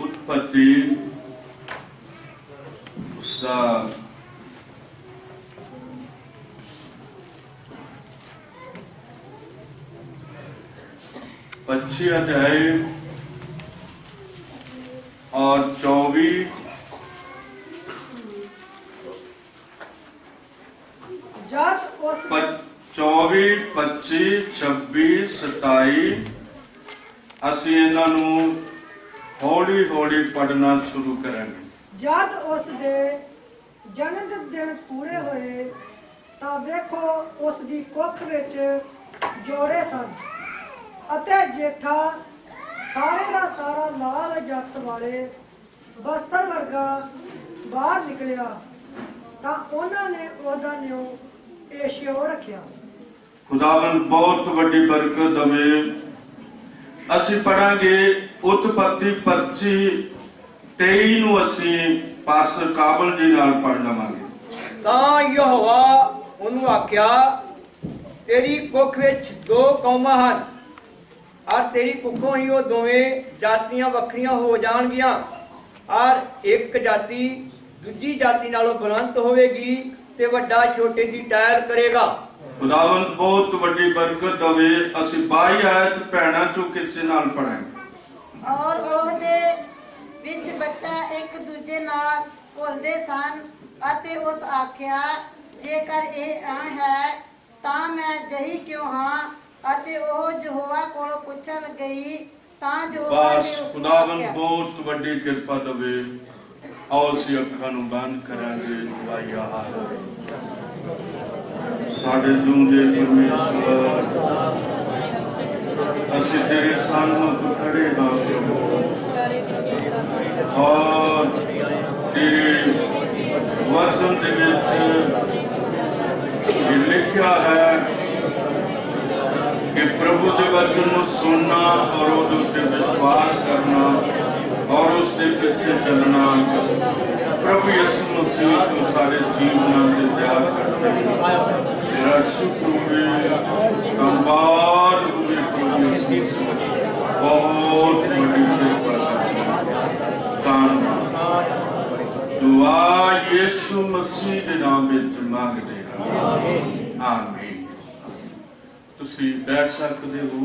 उत्पत्ति उसका 25 अध्याय और 24, 25, 26, 27 ਅਸੀਂ ਇਹਨਾਂ ਨੂੰ ਹੌਲੀ ਹੌਲੀ ਪੜ੍ਹਨਾ ਸ਼ੁਰੂ ਕਰਾਂਗੇ। ਜਦ ਉਸ ਦੇ ਜਨਮ ਦਿਨ ਪੂਰੇ ਹੋਏ ਤਾਂ ਵੇਖੋ ਉਸ ਦੀ ਕੁੱਖ ਵਿੱਚ ਜੋੜੇ ਸਨ ਅਤੇ ਜੇਠਾ ਸਾਰੇ ਦਾ ਸਾਰਾ ਲਾਲ ਜੱਤ ਵਾਲੇ ਬਸਤਰ ਵਰਗਾ ਬਾਹਰ ਨਿਕਲਿਆ ਤਾਂ ਉਹਨਾਂ ਨੇ ਉਹਦਾ ਨਿਉ ਏਸ਼ਿਓ ਰੱਖਿਆ। ਖੁਦਾਵੰਦ ਬਹੁਤ ਵੱਡੀ ਬਰਕਤ ਦੇਵੇ। ਅਸੀਂ ਪੜਾਂਗੇ ਉਤਪੱਤੀ 25, 23 ਨੂੰ ਅਸੀਂ ਪਾਸਟਰ ਕਾਬਲ ਜੀ ਨਾਲ ਪੜ੍ਹ ਲਵਾਂਗੇ। ਤਾਂ ਯਹੋਵਾ ਉਹਨੂੰ ਆਖਿਆ, ਤੇਰੀ ਕੁੱਖ ਵਿੱਚ 2 ਕੌਮਾਂ ਹਨ ਔਰ ਤੇਰੀ ਕੁੱਖੋਂ ਹੀ ਉਹ ਦੋਵੇਂ ਜਾਤੀਆਂ ਵੱਖਰੀਆਂ ਹੋ ਜਾਣਗੀਆਂ ਔਰ ਇੱਕ ਜਾਤੀ ਦੂਜੀ ਜਾਤੀ ਨਾਲੋਂ ਬੁਲੰਦ ਹੋਵੇਗੀ ਤੇ ਵੱਡਾ ਛੋਟੇ ਦੀ ਟਾਇਰ ਕਰੇਗਾ। ਖੁਦਾਵੰਦ ਬਹੁਤ ਵੱਡੀ ਬਰਕਤ ਦੇਵੇ। ਅਸੀਂ 22 ਆਇਤ ਭੈਣਾਂ ਚੋਂ ਕਿਸੇ ਨਾਲ ਪੜਾਂਗੇ। ਔਰ ਉਹਦੇ ਵਿੱਚ ਬੱਚਾ ਇੱਕ ਦੂਜੇ ਨਾਲ ਘੁਲਦੇ ਸਨ ਅਤੇ ਉਸ ਆਖਿਆ, ਜੇਕਰ ਇਹ ਹੈ ਤਾਂ ਮੈਂ ਜਹੀ ਕਿਉਂ ਹਾਂ? ਅਤੇ ਉਹ ਯਹੋਵਾ ਕੋਲੋਂ ਪੁੱਛਣ ਗਈ ਤਾਂ ਯਹੋਵਾ ਨੇ ਉਸ ਨੂੰ ਖੁਦਾਵੰਦ ਆਖਿਆ। ਬਹੁਤ ਵੱਡੀ ਕਿਰਪਾ ਦੇਵੇ। ਆਓ ਅਸੀਂ ਅੱਖਾਂ ਨੂੰ ਬੰਦ ਕਰਾਂਗੇ। ਦੁਆਇਆ ਸਾਡੇ ਜਿਉਂਦੇ ਪਰਮੇਸ਼ਵਰ, ਅਸੀਂ ਤੇਰੇ ਸਾਹਮਣੇ ਖੜੇ ਹਾਂ ਪ੍ਰਭੂ, ਔਰ ਤੇਰੇ ਵਚਨ ਦੇ ਵਿੱਚ ਇਹ ਲਿਖਿਆ ਹੈ ਕਿ ਪ੍ਰਭੂ ਦੇ ਵਚਨ ਨੂੰ ਸੁਣਨਾ ਔਰ ਉਹਦੇ ਉੱਤੇ ਵਿਸ਼ਵਾਸ ਕਰਨਾ ਔਰ ਉਸ ਦੇ ਪਿੱਛੇ ਚੱਲਣਾ ਪ੍ਰਭੂ ਯਿਸੂ ਮਸੀਹ ਤੋਂ ਸਾਡੇ ਜੀਵਨਾਂ ਦੇ ਤਿਆਰ ਕਰਦੇ ਹਨ। तेरा शुक्र हुए, धन्यवाद हुए प्रभु यीशु, बहुत बड़ी कृपा। धन्यवाद। दुआ यीशु मसीह के नाम में मांगते हैं। आमीन। तुसी बैठ सकते हो।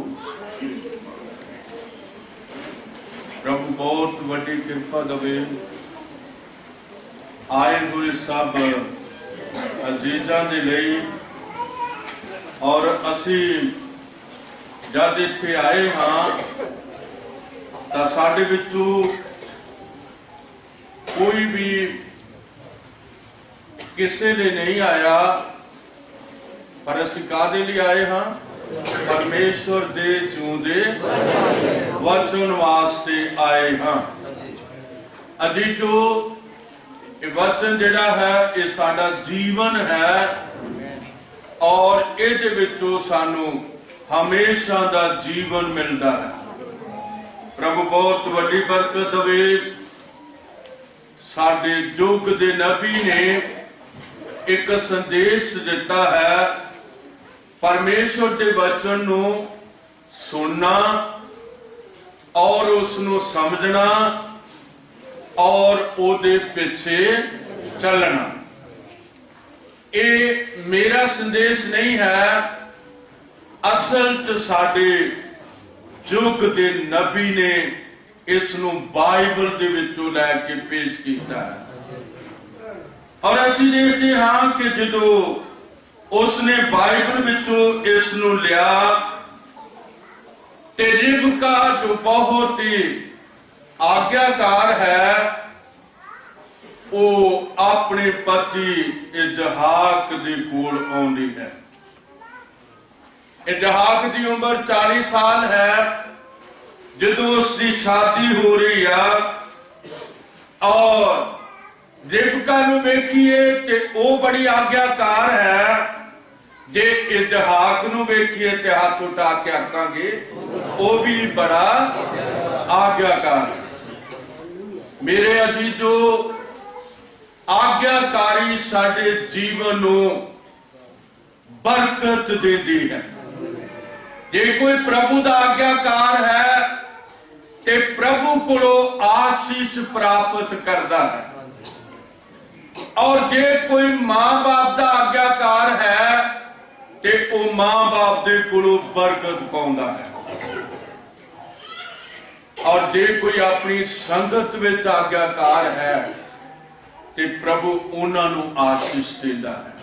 प्रभु बहुत बड़ी कृपा देवे। आए हुए सब अजीजां दे लई और ਅਸੀਂ ਜਦ ਇੱਥੇ ਆਏ ਹਾਂ ਤਾਂ ਸਾਡੇ ਵਿੱਚੋਂ ਕੋਈ ਵੀ ਕਿਸੇ ਲਈ ਨਹੀਂ ਆਇਆ, ਪਰ ਅਸੀਂ ਕਾਹਦੇ ਲਈ ਆਏ ਹਾਂ? ਪਰਮੇਸ਼ਵਰ ਦੇ ਜਿਉਂਦੇ ਵਚਨ ਵਾਸਤੇ ਆਏ ਹਾਂ। ਅਜੀਜੋ ਇਹ ਵਚਨ ਜਿਹੜਾ ਹੈ ਇਹ ਸਾਡਾ ਜੀਵਨ ਹੈ और ਇਹਦੇ ਵਿੱਚੋਂ ਸਾਨੂੰ ਹਮੇਸ਼ਾ ਦਾ ਜੀਵਨ ਮਿਲਦਾ ਹੈ। ਪ੍ਰਭੂ ਬਹੁਤ ਵੱਡੀ ਬਰਕਤ ਦੇਵੇ। ਸਾਡੇ ਯੁੱਗ ਦੇ ਨਬੀ ਨੇ ਇੱਕ ਸੰਦੇਸ਼ ਦਿੱਤਾ ਹੈ, ਪਰਮੇਸ਼ਵਰ ਦੇ ਵਚਨ ਨੂੰ ਸੁਣਨਾ और उसनों समझना और ओदे पिछे चलना। ये मेरा संदेश नहीं है, असल च साडे युग दे नबी ने इसनों बाइबल दे विचों लैके पेश किया है। और असीं देखते हाँ कि जदों उसने बाइबल विचों इसनों लिया ते रिबका जो बहुत ही आज्ञाकार है, वो अपने पति इसहाक दे कोल आउंदी है। इसहाक की उम्र 40 साल है जदों उसकी शादी हो रही है। और रिबका नूं वेखीए ते वो बड़ी आज्ञाकार है, जे इसहाक नूं वेखीए ते हाथ उठा के आखांगे वो भी बड़ा आज्ञाकार है। मेरे अजीजो, आज्ञाकारी साडे जीवन नूं बरकत देती है। जे कोई प्रभु दा आज्ञाकार है ते प्रभु कोलों आशीष प्राप्त करता है। और जे कोई मां बाप दा आज्ञाकार है ते ओ मां बाप दे कोलों बरकत पाउंदा है। और जे कोई अपनी संगत विच आज्ञाकार है ते प्रभु उन्हां नूं आशीष देंदा है।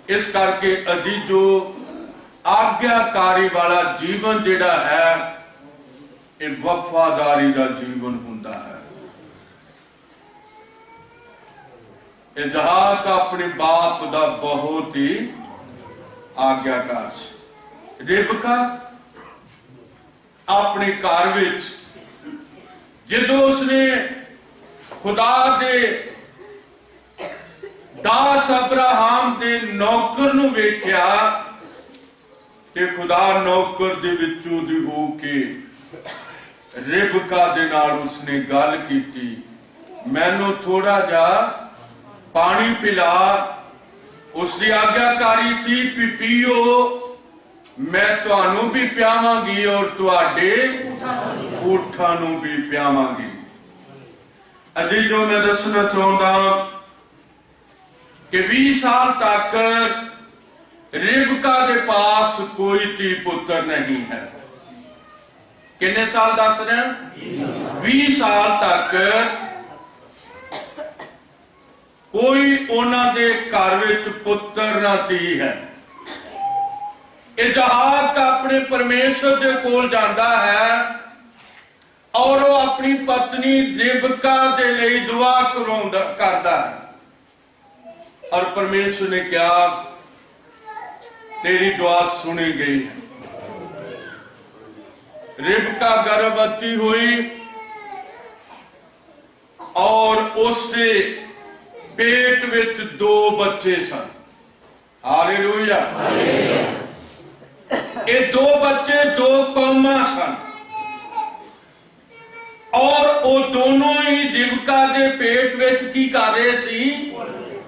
इस करके अजीजो, आज्ञाकारी वाला जीवन जिहड़ा है ये वफादारी का जीवन हुंदा है। इसहाक अपने बाप का बहुत ही आज्ञाकार सी। रिबका अपने घर विच जदों उसने खुदा दे दास अब्राहम दे नौकर नूं वेख्या ते खुदा नौकर दे विचों दी हो के रिबका दे नाल उसने गल कीती, मैनू थोड़ा जा पानी पिला। उसकी आज्ञाकारी सी भी पीओ, मैं तुहानू भी पियावांगी और तुहाडे ऊठां नू भी पियावांगी। अजी जो मैं दसना चाहता कि 20 साल तक रिबका के पास कोई धी पुत्र नहीं है। कितने साल दस रहे? 20 साल तक कोई उन्हां दे घर विच पुत्र ना धी है। इसहाक अपने परमेश्वर दे कोल जांदा है और वो अपनी पत्नी रिबका दे लई दुआ करदा है। और परमेश्वर ने कहा, तेरी दुआ सुनी गई है। रिबका गर्भवती हुई और उसके पेट विच 2 बच्चे सन। हालेलुया। ये 2 बच्चे 2 कौमां सन और वो दोनों ही रिबका दे पेट विच की कर रहे सी?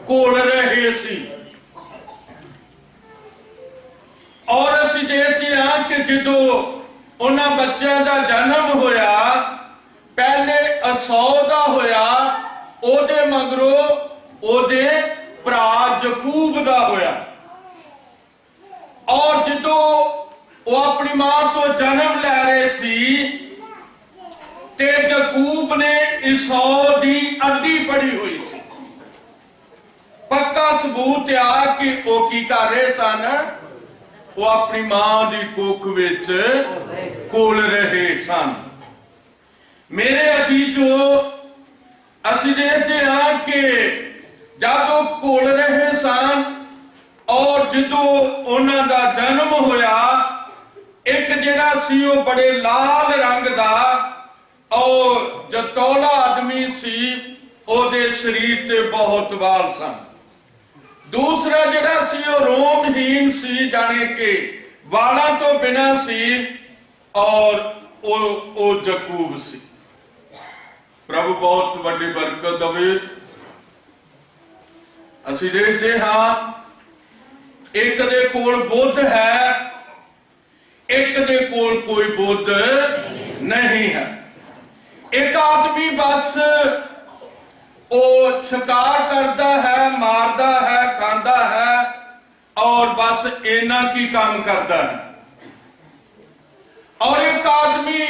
कोल रहे सी। और असीं देखते हां कि जदों उन्हां बच्चों का जन्म होया, पहले असौ दा होया, ओदे मगरों ओदे भरा यकूब दा होया। और जदों वो अपनी मां तो जन्म लै रहे सी ते यकूब ने इसौ दी अड्डी फड़ी हुई सी। पक्का सबूत आ कि वो की कर रहे सन? वो अपनी मां दी कुख विच कोल रहे सन। मेरे अजीजो, असीं देखते हां कि जदों कोल रहे सन और जदों उन्हां दा जन्म होया, एक जिहड़ा सी वो बड़े लाल रंग दा और जतौला आदमी सी, ओदे शरीर ते बहुत वाल सन। दूसरा जिहड़ा सी वो रोमहीन सी, जाने के वालों तो बिना सी और ओ यकूब सी। प्रभु बहुत बड़ी बरकत देवे। असीं देखते हां एक दे कोल बुद्ध है, एक दे कोल कोई बुद्ध नहीं है। एक आदमी बस वो शिकार करता है, मारता है, खांदा है और बस इना की काम करता है। और एक आदमी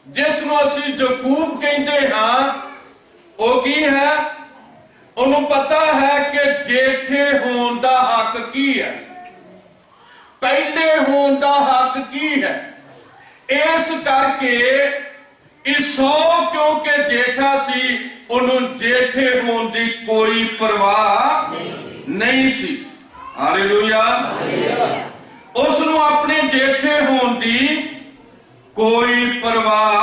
जिसनों असीं यकूब कहते हाँ, वो की है, उन्होंने पता है कि जेठे होने का हक की है, पहले होने का हक की है। इस करके ईसौ क्योंकि जेठा सी, उन्होंने जेठे होने की कोई परवाह नहीं सी। हालेलुया। उसनों अपने जेठे होने की कोई परवाह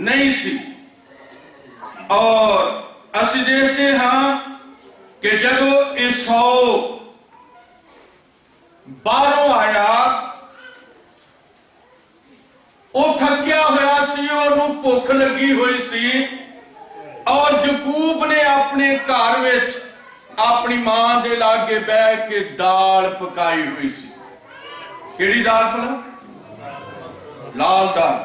नहीं सी। और ਅਸੀਂ देखते हाँ कि जदों ईसौ बाहरों आया, वो थकिया होया सी, ਉਹਨੂੰ ਭੁੱਖ लगी हुई सी और ਯਕੂਬ ने अपने घर विच अपनी मां दे लागे बह के दाल पकाई हुई सी। किहड़ी दाल भला? लाल दाल।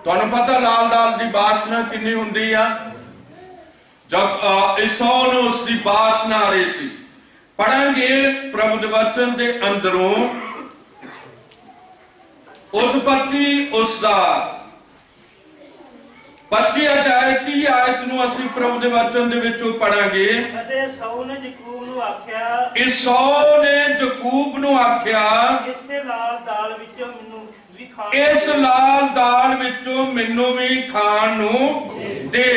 ਤੁਹਾਨੂੰ पता लाल दाल की वासना कितनी हुंदी आ। जब ईसौ ने उसकी वासना आ रही सी। पढ़ांगे प्रभु दे वचन दे अंदरों उत्पत्ति उसका 25 अध्याय 30 आयत नूं असीं प्रभु दे वचन दे विचों पढ़ांगे। ਅਤੇ ਈਸौ ਨੇ ਯਕੂਬ ਨੂੰ ਆਖਿਆ, ईसौ ने ਯਕੂਬ ਨੂੰ ਆਖਿਆ, ਇਸੇ ਲਾਲ ਦਾਲ ਵਿੱਚੋਂ ਮੈਨੂੰ ਵੀ ਖਾਣ इस लाल दाल विचों मैनू भी खाण नूं दे,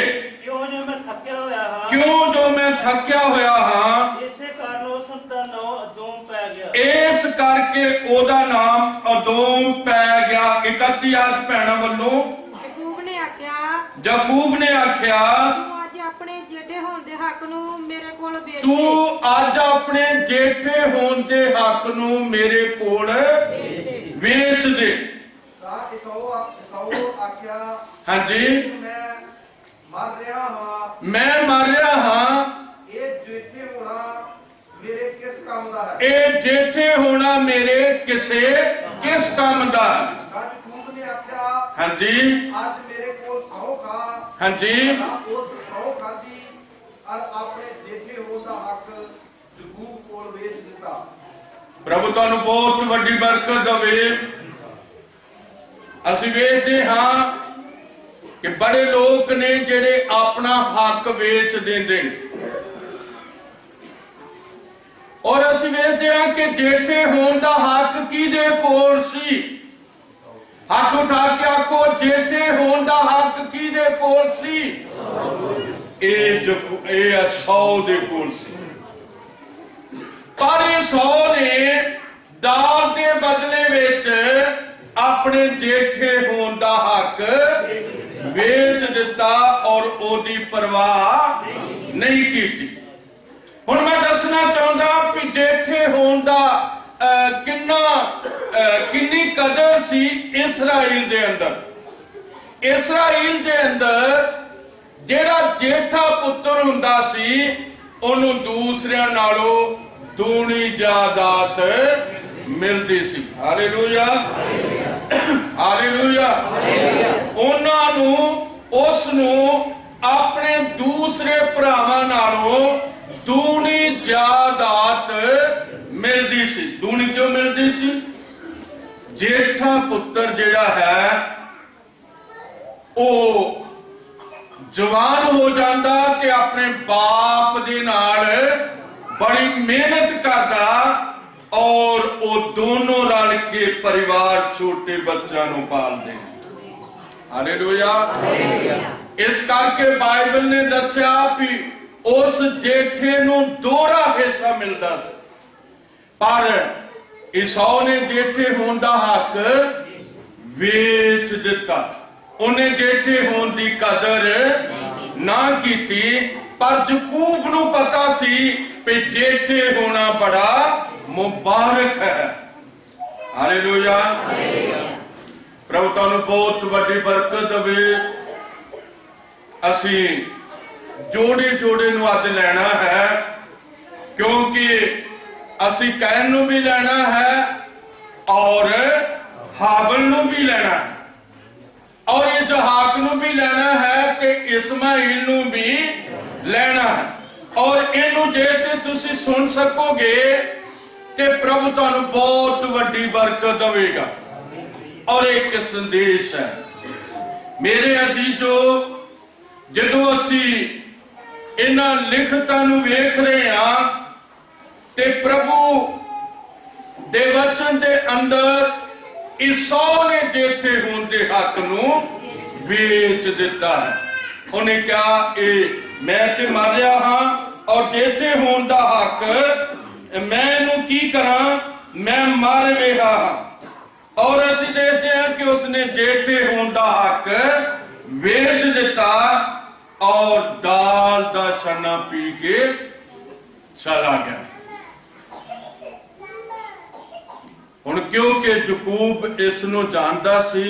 ਕਿਉਂ ਜੋ ਮੈਂ ਥੱਕਿਆ ਹੋਇਆ ਹਾਂ। क्यों जो मैं थकिया होया हाँ। ਇਸੇ ਕਾਰਨ ਉਸ ਦਾ ਨਾਂ ਅਦੋਮ ਪੈ ਗਿਆ। इस करके ओदा नाम अदोम पै गया। 31 आयत भैणां वल्लों ਯਕੂਬ ਨੇ ਆਖਿਆ, ਯਕੂਬ ने आख्या, ਤੂੰ ਅੱਜ ਆਪਣੇ ਜੇਠੇ ਹੋਣ ਦੇ ਹੱਕ ਨੂੰ ਮੇਰੇ ਕੋਲ ਵੇਚ तू ਦੇ। अज अपने जेठे होण दे हक नूं मेरे कोल वेच दे। ਤਾਂ ਈਸौ ਆਖਿਆ, हाँ जी, ਮੈਂ ਮਰ ਰਿਹਾ ਹਾਂ, मैं मर रहा हाँ, ਇਹ ਜੇਠੇ ਹੋਣਾ ਮੇਰੇ ਕਿਸ ਕੰਮ ਦਾ ਹੈ। ਇਹ जेठे होना मेरे किसे किस काम दा? ਤਾਂ ਯਕੂਬ ਨੇ ਆਖਿਆ, हाँ जी, ਅੱਜ ਮੇਰੇ ਕੋਲ ਸਹੁੰ ਖਾ। हाँ जी। ਤਾਂ ਉਸ ਸਹੁੰ ਖਾਧੀ ਔਰ ਆਪਣੇ ਜੇਠੇ ਹੋਣ ਦਾ ਹੱਕ ਯਕੂਬ ਕੋਲ ਵੇਚ ਦਿੱਤਾ। प्रभु तुहानू बहुत वड्डी बरकत देवे। ਅਸੀਂ ਵੇਖਦੇ ਹਾਂ कि बड़े लोग ने ਜਿਹੜੇ अपना हक ਵੇਚ ਦਿੰਦੇ ਨੇ। और ਅਸੀਂ ਵੇਖਦੇ ਹਾਂ कि जेठे होण ਦਾ हक ਕਿਹਦੇ ਕੋਲ ਸੀ? हथ उठा के आखो, जेठे होण ਦਾ हक किहदे कोल सी? ਇਹ ईसौ ਦੇ ਕੋਲ ਸੀ। पर ईसौ ने दाल के बदले विच अपने जेठे होण दा हक वेच दिता और ओदी परवाह नहीं कीती। हुण मैं दसना चाहुंदा कि जेठे होण दा किन्नी कदर सी इस्राइल दे अंदर। इस्राइल दे अंदर जेड़ा जेठा पुत्र हुंदा सी, ओनू दूसरियां नालों दूनी जायदाद मिलती सी। Hallelujah, hallelujah. ਉਹਨਾਂ ਨੂੰ ਉਸ ਨੂੰ ਆਪਣੇ ਦੂਸਰੇ ਭਰਾਵਾਂ ਨਾਲੋਂ ਦੂਣੀ ਜਾਇਦਾਦ ਮਿਲਦੀ ਸੀ। ਦੂਣੀ ਕਿਉਂ ਮਿਲਦੀ ਸੀ? ਜੇਠਾ ਪੁੱਤਰ ਜਿਹੜਾ ਹੈ ਉਹ ਜਵਾਨ ਹੋ ਜਾਂਦਾ ਤੇ ਆਪਣੇ ਬਾਪ ਦੇ ਨਾਲ बड़ी मेहनत करता और वो दोनों रल के परिवार छोटे बच्चों को पालते। हालेलुया। इस करके बाइबल ने दस्या भी उस जेठे नूं दोहरा हिस्सा मिलता सी, पर ईसौ ने जेठे होने का हक वेच दिता। उन्हें जेठे होने की कदर ना की। पर यकूब नूं पता सी कि जेठे होना बड़ा मुबारक है। हालेलुया। प्रभु तुहानू बहुत वड्डी बरकत देवे। असी जोड़े जोड़े नूं अज लेना है, क्योंकि असी कहन नूं भी लेना है और हाबिल नू भी लेना है, और इसहाक नू भी लेना है ते इस्माइल नू भी लेना है। और इनू जे ते तुसी सुन सकोगे ते प्रभु तुहानू बहुत वड्डी बरकत देवेगा। और एक संदेश है मेरे अजीजो, जदों असी इन्हां लिखतां नू वेख रहे हां ते प्रभु दे वचन दे अंदर ईसौ ने जेठे होने दे हक नू वेच दिता है। उन्हें क्या मैं ते मारिया हाँ और जेठे होने दा हक मैं नू की करा, मैं मर रहा हाँ। और असी देखते हैं कि उसने जेठे होने दा हक वेच दिता और दाल दा सना पी के चला गया। हुण क्योंकि यकूब इसनू जानदा सी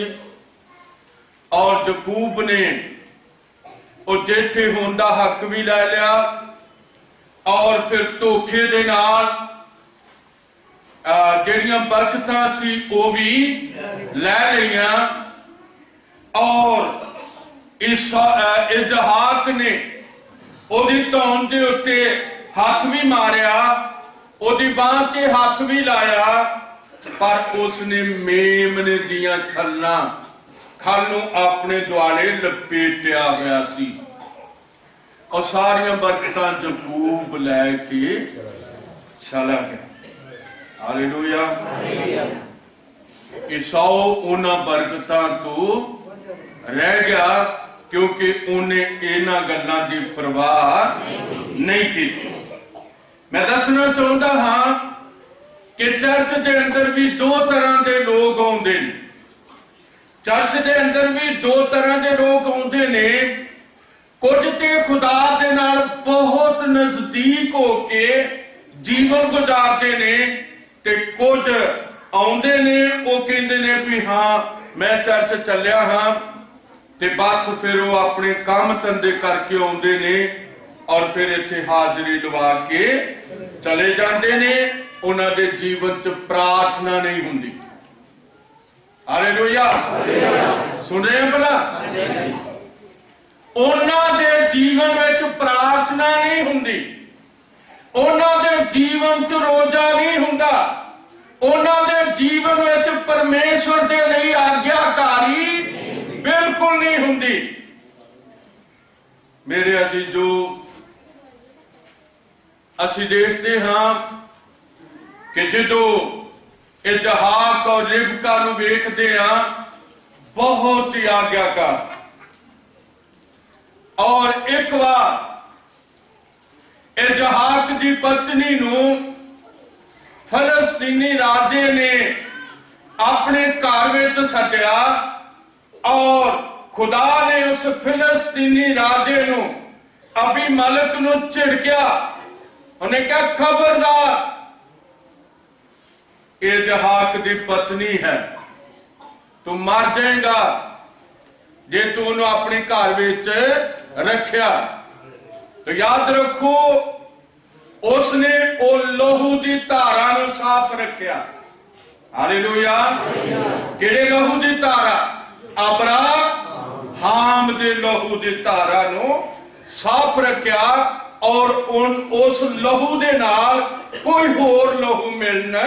और यकूब ने वो जेठे होने दा हक भी ले लिया और फिर धोखे दे नाल जिहड़ियां बरकतां सी वो भी ले लिया। और इसहाक ने ओदी धौन दे उत्ते हाथ भी मारिया, ओदी बांह ते हाथ भी लाया, पर उसने मेमने दियां खल नू अपने दुआले लपेटिया हुआ सी और सारियां बरकतां यकूब लैके चला गया। हालेलुया। ईसौ उन्हां बरकतां तो रह गया क्योंकि उन्हें इन्हां गल्लां दी परवाह नहीं की। मैं दसना चाहता हाँ कि चर्च के अंदर भी दो तरह के लोग आउंदे ने। चर्च के अंदर भी दो तरह के लोग आउंदे ने। कुछ ते खुदा दे नाल बहुत नजदीक होके जीवन गुजारते ने ते कुछ आउंदे ने वो कहंदे ने भी हाँ मैं चर्च चलिया हाँ ते बस फिर वो अपने काम धंधे करके आउंदे ने और फिर इत्थे हाजरी लवा के चले जाते ने। उन्हां दे जीवन च प्रार्थना नहीं हुंदी। हालेलुया। सुन रहे हैं भला? उन्हां दे जीवन विच प्रार्थना नहीं हुंदी, उन्हां दे जीवन च रोजा नहीं हुंदा, उन्हां दे जीवन विच परमेश्वर दे लई आग्याकारी बिल्कुल नहीं हुंदी। मेरे अजीजो, असी देखते हाँ कि जो इसहाक और रिबका नू वेखते हैं बहुत ही आज्ञाकार। और एक बार इसहाक की पत्नी नू फलस्तीनी राजे ने अपने घर विच सद्या और खुदा ने उस फिलिस्तीनी राजे नू अबीमलक नू झिड़किया। उन्हें कहा खबरदार, इसहाक की पत्नी है, तू मर जाएगा जे तू उन्हें अपने घर विच रखिया। तो याद रखो उसने ओ लहू की धारा नू साफ रखिया। हालेलुया। किहड़े लहू की धारा? अब्राहम दे लहू की धारा नू साफ रखिया और उस लहू दे नाल कोई होर लहू मिलना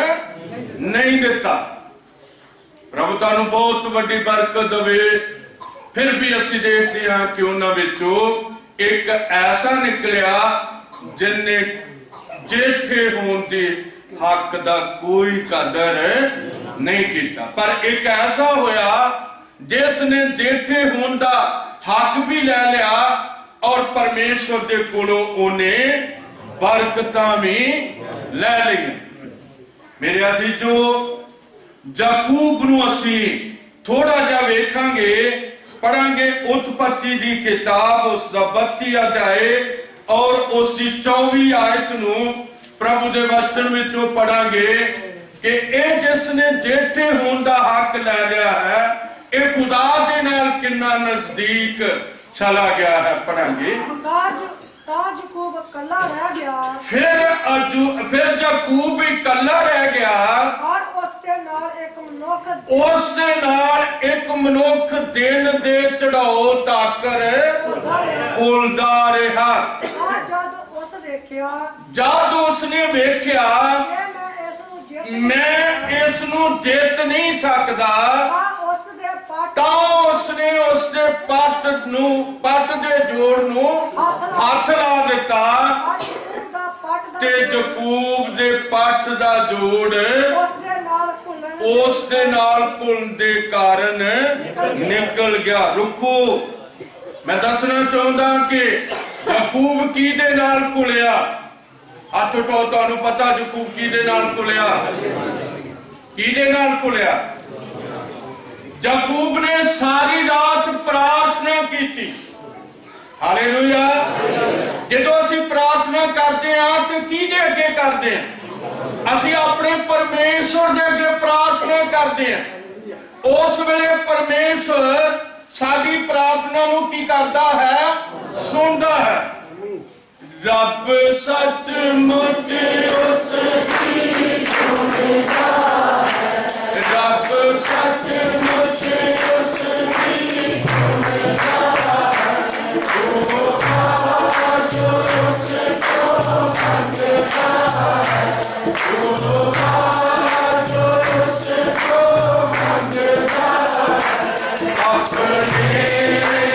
नहीं दिता। प्रभु तुहानू बहुत वड्डी बरकत देवे। फिर भी असी देखते हैं कि उन्हां विचों एक ऐसा निकलिया जिन्ने जेठे होने दे हक दा कोई कदर नहीं किया, पर एक ऐसा होया जिसने जेठे होने दा हक भी ले लिया और परमेश्वर दे कोलों उन्हें बरकतां भी ले ली। मेरे अजीजो, याकूब नू असी थोड़ा जा वेखांगे, पढ़ांगे उत्पत्ति दी किताब उसका 32 अध्याय और उसकी 24 आयत नू प्रभु दे वचन विचों पढ़ांगे कि ए जिसने जेठे होने दा हक ले लिया है ए खुदा दे नाल कितना नजदीक चला गया है। पढ़ांगे याकूब कल्ला रह गया, फिर याकूब भी कल्ला रह गया और उसके नाल एक मनुख ਉਸ ਦੇ ਨਾਲ ਇੱਕ ਮਨੁੱਖ ਦਿਨ ਦੇ ਚੜਾਓ ਤਾਕਰ ਭੁੱਲਦਾ ਰਿਹਾ। ਜਦ ਉਸ ਵੇਖਿਆ ਜਦ ਉਸਨੇ ਵੇਖਿਆ ਮੈਂ ਇਸ ਨੂੰ ਜਿੱਤ ਨਹੀਂ ਸਕਦਾ, ਤਾਂ ਉਸਨੇ ਉਸਦੇ ਪੱਟ ਦੇ ਜੋੜ ਨੂੰ ਹੱਥ ਲਾ ਦਿੱਤਾ ਤੇ ਯਾਕੂਬ ਦੇ ਪੱਟ ਦਾ ਜੋੜ ਉਸ ਦੇ ਨਾਲ ਘੁਲਣ ਦੇ ਕਾਰਨ ਨਿਕਲ ਗਿਆ। ਰੁਕੋ, ਮੈਂ ਦੱਸਣਾ ਚਾਹੁੰਦਾ ਕਿ ਯਾਕੂਬ ਕਿਹਦੇ ਨਾਲ ਘੁਲਿਆ। ਹੱਥ ਉਠਾਓ, ਤੁਹਾਨੂੰ ਪਤਾ ਯਾਕੂਬ ਕਿਹਦੇ ਨਾਲ ਘੁਲਿਆ? ਕਿਹਦੇ ਨਾਲ ਘੁਲਿਆ? ਯਾਕੂਬ ਨੇ ਸਾਰੀ ਰਾਤ ਪ੍ਰਾਰਥਨਾ ਕੀਤੀ। ਹਾਲੇਲੂਇਆ। ਜਦੋਂ ਅਸੀਂ ਪ੍ਰਾਰਥਨਾ ਕਰਦੇ ਹਾਂ ਤੇ ਕਿਹਦੇ ਅੱਗੇ ਕਰਦੇ ਹਾਂ? ਅਸੀਂ ਆਪਣੇ ਪਰਮੇਸ਼ਵਰ ਦੇ ਅੱਗੇ ਪ੍ਰਾਰਥਨਾ ਕਰਦੇ ਹਾਂ। ਉਸ ਵੇਲੇ ਪਰਮੇਸ਼ਵਰ ਸਾਡੀ ਪ੍ਰਾਰਥਨਾ ਨੂੰ ਕੀ ਕਰਦਾ ਹੈ? ਸੁਣਦਾ ਹੈ। ਰੱਬ ਸੱਚਮੁੱਚ ਉਸ ਦੀ ਸੁਣਦਾ ਹੈ। ਰੱਬ ਸੱਚਮੁੱਚ ਉਸ ਦੀ ਸੁਣਦਾ ਹੈ। ਉਹ ਆਜ ਉਸ ਤੋਂ ਮੰਗਦਾ ਹੈ। ਉਹ ਆਜ ਉਸ ਤੋਂ ਮੰਗਦਾ ਹੈ। ਆਪਣੇ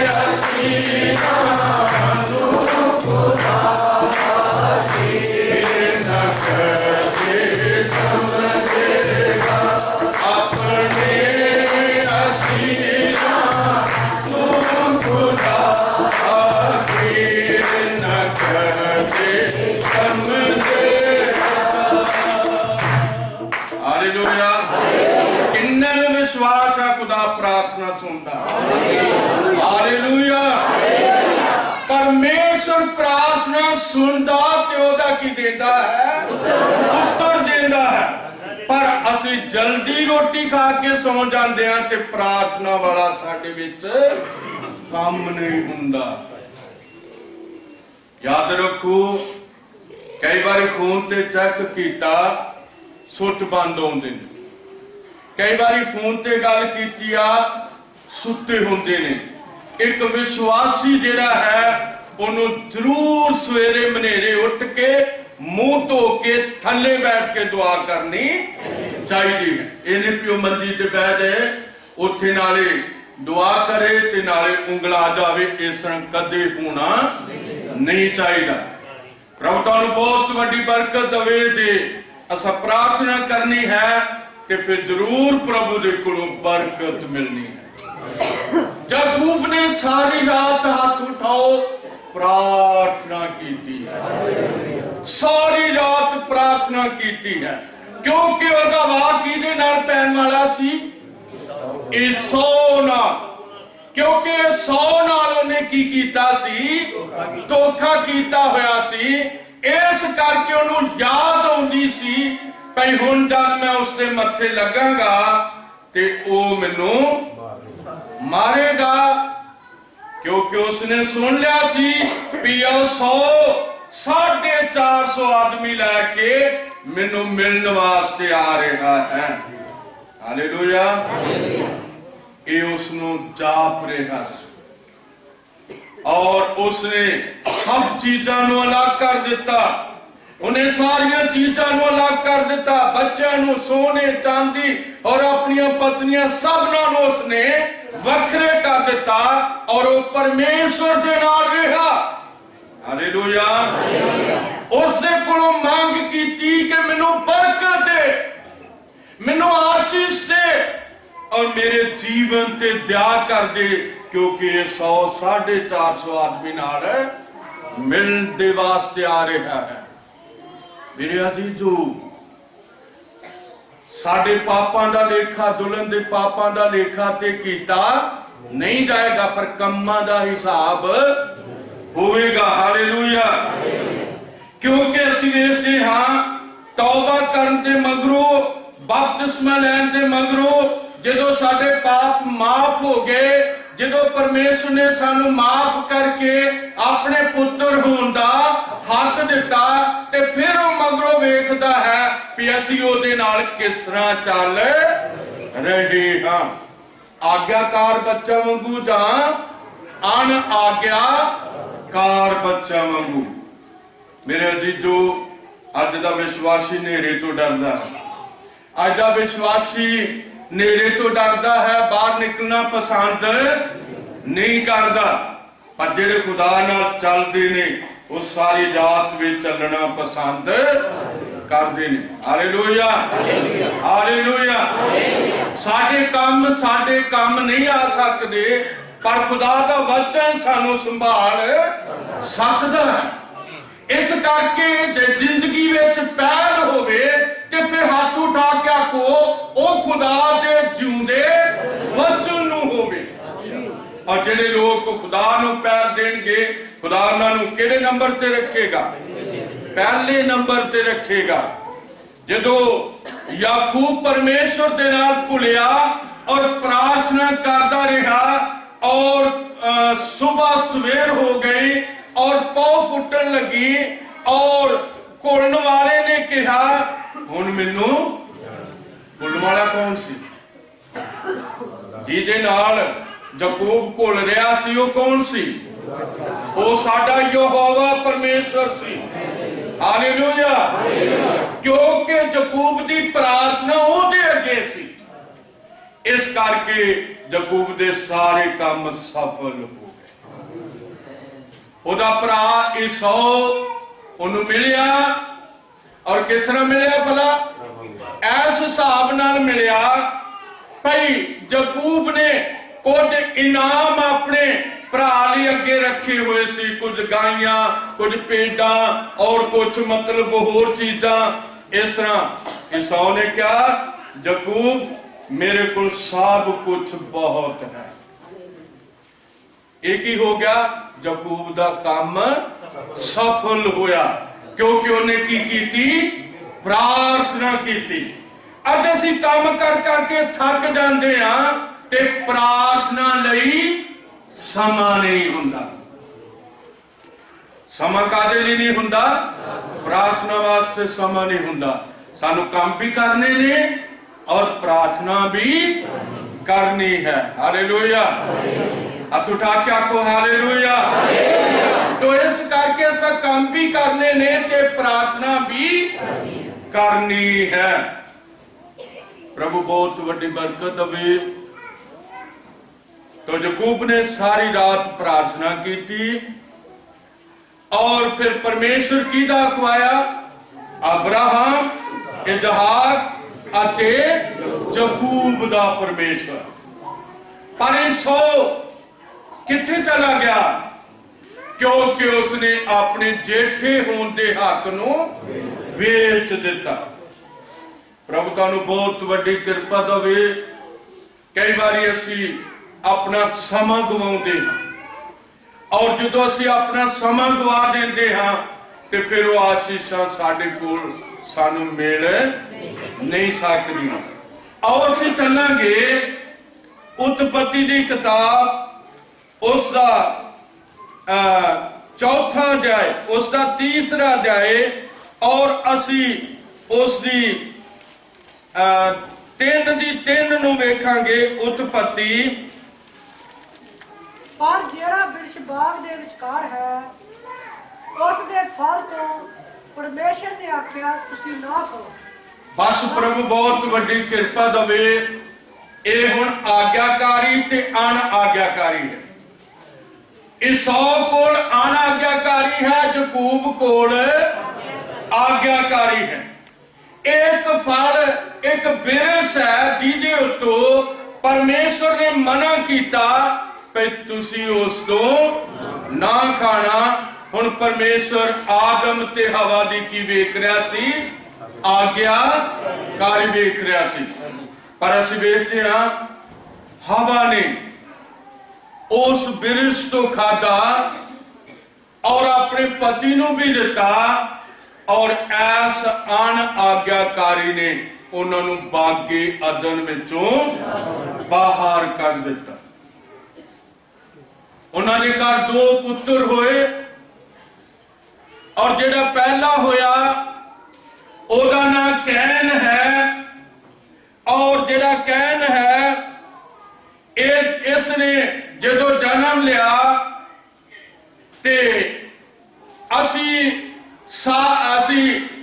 ਅਸੀਸਾਂ ਨੂੰ ਖੁਦਾ ਸਮਝੇਗਾ। ਆਪਣੇ ਅਸੀਸਾਂ ਨੂੰ ਖੁਦਾ ਹਾਲੇਲੂਇਆ। ਕਿੰਨੇ ਨੂੰ ਵਿਸ਼ਵਾਸ ਹੈ ਖੁਦਾ ਪ੍ਰਾਰਥਨਾ ਸੁਣਦਾ? ਹਾਲੇਲੂਇਆ। ਪਰਮੇਸ਼ਰ ਪ੍ਰਾਰਥਨਾ ਸੁਣਦਾ ਤੇ ਉਹਦਾ ਕੀ ਦਿੰਦਾ ਹੈ? ਉੱਤਰ ਦਿੰਦਾ ਹੈ। ਪਰ ਅਸੀਂ ਜਲਦੀ ਰੋਟੀ ਖਾ ਕੇ ਸੌਂ ਜਾਂਦੇ ਹਾਂ ਤੇ ਪ੍ਰਾਰਥਨਾ ਵਾਲਾ ਸਾਡੇ ਵਿੱਚ ਕੰਮ ਨਹੀਂ ਹੁੰਦਾ। ਯਾਦ ਰੱਖੋ, ਕਈ ਵਾਰੀ ਫੋਨ ਤੇ ਚੈੱਕ ਕੀਤਾ ਸੁੱਟ ਬੰਦ ਆਉਂਦੇ ਨੇ। ਕਈ ਵਾਰੀ ਫੋਨ ਤੇ ਗੱਲ ਕੀਤੀ ਆ ਸੁੱਤੇ ਹੁੰਦੇ ਨੇ। ਇੱਕ ਵਿਸ਼ਵਾਸੀ ਜਿਹੜਾ ਹੈ ਉਹਨੂੰ ਜ਼ਰੂਰ ਸਵੇਰੇ ਮਨੇਰੇ ਉੱਠ ਕੇ ਮੂੰਹ ਧੋ ਕੇ ਥੱਲੇ ਬੈਠ ਕੇ ਦੁਆ ਕਰਨੀ ਚਾਹੀਦੀ ਹੈ। ਇਹਨੇ ਪਿਓ ਮੰਜੀ ਤੇ ਬਹਿ ਜਾਏ, ਉੱਥੇ ਨਾਲੇ ਦੁਆ ਕਰੇ ਤੇ ਨਾਲੇ ਉਂਗਲਾ ਜਾਵੇ। ਇਸ ਤਰ੍ਹਾਂ ਕਦੇ ਹੋਣਾ ਨਹੀਂ ਚਾਹੀਦਾ। ਪ੍ਰਭੂ ਤੁਹਾਨੂੰ ਬਹੁਤ ਵੱਡੀ ਬਰਕਤ ਦੇਵੇ ਤੇ ਅਸਾਂ ਪ੍ਰਾਰਥਨਾ ਕਰਨੀ ਹੈ ਤੇ ਫਿਰ ਜ਼ਰੂਰ ਪ੍ਰਭੂ ਦੇ ਕੋਲੋਂ ਬਰਕਤ ਮਿਲਣੀ ਹੈ। ਯਾਕੂਬ ਨੇ ਸਾਰੀ ਰਾਤ ਹੱਥ ਉਠਾਓ ਪ੍ਰਾਰਥਨਾ ਕੀਤੀ ਹੈ। ਸਾਰੀ ਰਾਤ ਪ੍ਰਾਰਥਨਾ ਕੀਤੀ ਹੈ ਕਿਉਂਕਿ ਉਹਦਾ ਵਾਅਦਾ ਕਿਹਦੇ ਨਾਲ ਪੈਣ ਵਾਲਾ ਸੀ? ਈਸੋ ਨਾਲ। ਕਿਉਂਕਿ ਈਸੋ ਨਾਲ ਉਹਨੇ ਕੀ ਕੀਤਾ ਸੀ? ਧੋਖਾ ਕੀਤਾ ਹੋਇਆ ਸੀ। ਇਸ ਕਰਕੇ ਉਹਨੂੰ ਯਾਦ ਆਉਂਦੀ ਸੀ ਭਈ ਹੁਣ ਜਦ ਮੈਂ ਉਸਦੇ ਮੱਥੇ ਲੱਗਾਂਗਾ ਤੇ ਉਹ ਮੈਨੂੰ ਮਾਰੇਗਾ। ਕਿਉਂਕਿ ਉਸਨੇ ਸੁਣ ਲਿਆ ਸੀ ਵੀ ਉਹ 450 ਆਦਮੀ ਲੈ ਕੇ ਮੈਨੂੰ ਮਿਲਣ ਵਾਸਤੇ ਆ ਰਿਹਾ ਹੈ। ਹਾਲੇਲੂਇਆ। ਇਹ ਉਸਨੂੰ ਜਾਪ ਰਿਹਾ ਸੀ ਔਰ ਉਸਨੇ ਸਭ ਚੀਜ਼ਾਂ ਨੂੰ ਅਲੱਗ ਕਰ ਦਿੱਤਾ। ਉਹਨੇ ਸਾਰੀਆਂ ਚੀਜ਼ਾਂ ਨੂੰ ਅਲੱਗ ਕਰ ਦਿੱਤਾ। ਬੱਚਿਆਂ ਨੂੰ, ਸੋਨੇ ਚਾਂਦੀ ਔਰ ਆਪਣੀਆਂ ਪਤਨੀਆਂ ਸਭਨਾਂ ਨੂੰ ਉਸਨੇ ਵੱਖਰੇ ਕਰ ਦਿੱਤਾ ਔਰ ਉਹ ਪਰਮੇਸ਼ਵਰ ਦੇ ਨਾਲ ਰਿਹਾ। ਹਾਲੇਲੂਇਆ। ਉਸਦੇ ਕੋਲੋਂ ਮੰਗ ਕੀਤੀ ਕਿ ਮੈਨੂੰ ਬਰਕਤ ਦੇ, ਮੈਨੂੰ ਆਸ਼ੀਸ਼ ਦੇ ਔਰ ਮੇਰੇ ਜੀਵਨ ਤੇ ਦਇਆ ਕਰ ਦੇ, ਕਿਉਂਕਿ ਇਹ 450 ਆਦਮੀ ਨਾਲ ਮਿਲਣ ਦੇ ਵਾਸਤੇ ਆ ਰਿਹਾ ਹੈ। ਮੇਰੇ ਅਜੀਜ਼ੋ, ਸਾਡੇ ਪਾਪਾਂ ਦਾ ਲੇਖਾ, ਦੁਲਹਨ ਦੇ ਪਾਪਾਂ ਦਾ ਲੇਖਾ ਤੇ ਕੀਤਾ ਨਹੀਂ ਜਾਏਗਾ, ਪਰ ਕੰਮਾਂ ਦਾ ਹਿਸਾਬ ਹੋਵੇਗਾ। ਹਾਲੇਲੂਇਆ। ਕਿਉਂਕਿ ਅਸੀਂ ਵੇਖਦੇ ਹਾਂ ਤੌਬਾ ਕਰਨ ਦੇ ਮਗਰੋਂ, ਬਪਤਿਸਮਾ ਲੈਣ ਦੇ ਮਗਰੋਂ ਜਦੋਂ ਸਾਡੇ ਪਾਪ ਮਾਫ ਹੋ ਗਏ, ਜਦੋਂ ਪਰਮੇਸ਼ਰ ਨੇ ਸਾਨੂੰ ਮਾਫ ਕਰਕੇ ਆਪਣੇ ਪੁੱਤਰ ਹੋਣ ਦਾ ਹੱਕ ਦਿੱਤਾ, ਤੇ ਫਿਰ ਉਹ ਮਗਰੋਂ ਵੇਖਦਾ ਹੈ ਵੀ ਅਸੀਂ ਉਹਦੇ ਨਾਲ ਕਿਸ ਤਰ੍ਹਾਂ ਚੱਲ ਰਹੇ ਹਾਂ। ਆਗਿਆਕਾਰ ਬੱਚਾ ਵਾਂਗੂ ਜਾਂ ਅਣ ਆਗਿਆਕਾਰ ਬੱਚਾ ਵਾਂਗੂ। ਮੇਰੇ ਅਜ਼ੀਜ਼ੋ, ਅੱਜ ਦਾ ਵਿਸ਼ਵਾਸੀ ਹਨੇਰੇ ਤੋਂ ਡਰਦਾ ਹੈ। ਅੱਜ ਦਾ ਵਿਸ਼ਵਾਸੀ ਹਨੇਰੇ ਤੋਂ ਡਰਦਾ ਹੈ, ਬਾਹਰ ਨਿਕਲਣਾ ਪਸੰਦ ਨਹੀਂ ਕਰਦਾ। ਪਰ ਜਿਹੜੇ ਖੁਦਾ ਨਾਲ ਚੱਲਦੇ ਨੇ ਉਹ ਸਾਰੀ ਰਾਤ ਵਿੱਚ ਚੱਲਣਾ ਪਸੰਦ ਕਰਦੇ ਨੇ। Hallelujah, hallelujah. ਸਾਡੇ ਕੰਮ ਨਹੀਂ ਆ ਸਕਦੇ, ਪਰ ਖੁਦਾ ਦਾ ਵਚਨ ਸਾਨੂੰ ਸੰਭਾਲ ਸਕਦਾ ਹੈ। ਇਸ ਕਰਕੇ ਜੇ ਜ਼ਿੰਦਗੀ ਵਿੱਚ ਪਹਿਲ ਹੋਵੇ ਤੇ ਫਿਰ ਹੱਥ ਉਠਾ ਕੇ ਆਖੋ ਉਹ ਖੁਦਾ ਦੇ ਜਿਉਂਦੇ ਵਚਨ ਨੂੰ ਹੋਵੇ। ਔਰ ਜਿਹੜੇ ਲੋਕ ਖੁਦਾ ਨੂੰ ਪਹਿਲ ਦੇਣਗੇ, ਖੁਦਾ ਉਹਨਾਂ ਨੂੰ ਕਿਹੜੇ ਨੰਬਰ ਤੇ ਰੱਖੇਗਾ? ਪਹਿਲੇ ਨੰਬਰ ਤੇ ਰੱਖੇਗਾ। ਜਦੋਂ ਯਾਕੂਬ ਪਰਮੇਸ਼ਵਰ ਦੇ ਨਾਲ ਭੁਲਿਆ ਔਰ ਪ੍ਰਾਰਥਨਾ ਕਰਦਾ ਰਿਹਾ ਔਰ ਸੁਬਹ ਸਵੇਰ ਹੋ ਗਈ ਔਰ ਪੌ ਫੁੱਟਣ ਲੱਗੀ ਔਰ ਘੁਲਣ ਵਾਲੇ ਨੇ ਕਿਹਾ, ਹੁਣ ਮੈਨੂੰ ਘੁਲਣ ਵਾਲਾ ਕੌਣ ਸੀ? ਜਿਹਦੇ ਨਾਲ ਯਾਕੂਬ ਘੁਲ ਰਿਹਾ ਸੀ, ਉਹ ਕੌਣ ਸੀ? ਉਹ ਸਾਡਾ ਯਹੋਵਾ ਪਰਮੇਸ਼ਵਰ ਸੀ। ਹਾਲੇਲੂਇਆ। ਕਿਉਂਕਿ ਯਾਕੂਬ ਦੀ ਪ੍ਰਾਰਥਨਾ ਉਹਦੇ ਅੱਗੇ ਸੀ, ਇਸ ਕਰਕੇ ਯਾਕੂਬ ਦੇ ਸਾਰੇ ਕੰਮ ਸਫਲ ਹੋ ਗਏ। ਉਹਦਾ ਭਰਾ ਈਸੋ ਉਹਨੂੰ ਮਿਲਿਆ, ਔਰ ਕਿਸ ਤਰ੍ਹਾਂ ਮਿਲਿਆ ਭਲਾ? ਇਸ ਹਿਸਾਬ ਨਾਲ ਮਿਲਿਆ ਭਈ ਯਾਕੂਬ ਨੇ ਕੁਝ ਇਨਾਮ ਆਪਣੇ ਭਰਾ ਲਈ ਅੱਗੇ ਰੱਖੇ ਹੋਏ ਸੀ, ਕੁਝ ਗਾਈਆਂ, ਕੁਝ ਭੇਡਾਂ ਔਰ ਕੁਝ ਮਤਲਬ ਹੋਰ ਚੀਜ਼ਾਂ। ਇਸ ਤਰ੍ਹਾਂ ਈਸੋ ਨੇ ਕਿਹਾ, ਯਾਕੂਬ ਮੇਰੇ ਕੋਲ ਸਭ ਕੁਝ ਬਹੁਤ ਹੈ। ਇਹ ਕੀ ਹੋ ਗਿਆ? ਯਾਕੂਬ ਦਾ ਕੰਮ ਸਫਲ ਹੋਇਆ, ਕਿਉਂਕਿ ਉਹਨੇ ਕੀ ਕੀਤੀ? ਪ੍ਰਾਰਥਨਾ ਕੀਤੀ। ਅੱਜ ਅਸੀਂ ਕੰਮ ਕਰ ਕਰਕੇ ਥੱਕ ਜਾਂਦੇ ਹਾਂ ਤੇ ਪ੍ਰਾਰਥਨਾ ਲਈ ਸਮਾਂ ਨਹੀਂ ਹੁੰਦਾ। ਸਮਾਂ ਕਾਹਦੇ ਲਈ ਨਹੀਂ ਹੁੰਦਾ? ਪ੍ਰਾਰਥਨਾ ਵਾਸਤੇ ਸਮਾਂ ਨਹੀਂ ਹੁੰਦਾ। ਸਾਨੂੰ ਕੰਮ ਵੀ ਕਰਨੇ ਨੇ ਔਰ ਪ੍ਰਾਰਥਨਾ ਵੀ ਕਰਨੀ ਹੈ। ਹਾਲੇਲੂਇਆ। ਹੱਥ ਉਠਾ ਕੇ ਆਖੋ ਹਾਲੇਲੂਇਆ। तो इस करके असा काम भी करने ने ते प्रार्थना भी करनी है। प्रभु बहुत वड्डी बरकत दवे। तो याकूब ने सारी रात प्रार्थना की थी और फिर परमेश्वर की दा खुआया अब्राहम, इसहाक अते याकूब दा परमेश्वर। पर ईसो किथे चला गया? क्योंकि उसने अपने जेठे होने दे हक नूं वेच दिता। प्रभु तुहानूं बहुत वड्डी किरपा देवे। कई बारी असी अपना समा गवाउंदे हां और जदों असी अपना समा गवा देंदे हां ते फिर वो आशीषां साडे कोल सानूं मिल नहीं सकदियां। और असी चलांगे उत्पत्ति दी किताब, उसका चौथा अध्याय, उसका तीसरा अध्याय और असी उसकी 3 ਨੂੰ ਵੇਖਾਂਗੇ। उत्पत्ति। पर जेड़ा वृक्ष बाग दे विचकार है उस दे फल तो परमेश्वर ने आख्या तुसी ना खाओ। बस प्रभु बहुत वड्डी किरपा देवे। ये हुण आग्याकारी ते अण आग्याकारी है। ईसो कोल अनाज्ञाकारी है, याकूब कोल आज्ञाकारी है। एक फल एक बिरस है जिहदे उत्तों परमेश्वर ने मना किया कि तुसी उस तो ना खाना। हुण परमेश्वर आदम ते हवा दी की वेख रहा सी? आज्ञाकारी वेख रहा सी। पर असीं वेखदे हां हवा ने उस बिरस तो खादा और अपने पति नूं भी दिता और ऐस अण आज्ञाकारी ने उन्होंने बागे अदन विचों बाहर कर दिता। उन्होंने घर 2 पुत्र होए और जेड़ा पहला होया ओदा नाम कैन है और जेड़ा कैन इसने जो जन्म लिया ते असी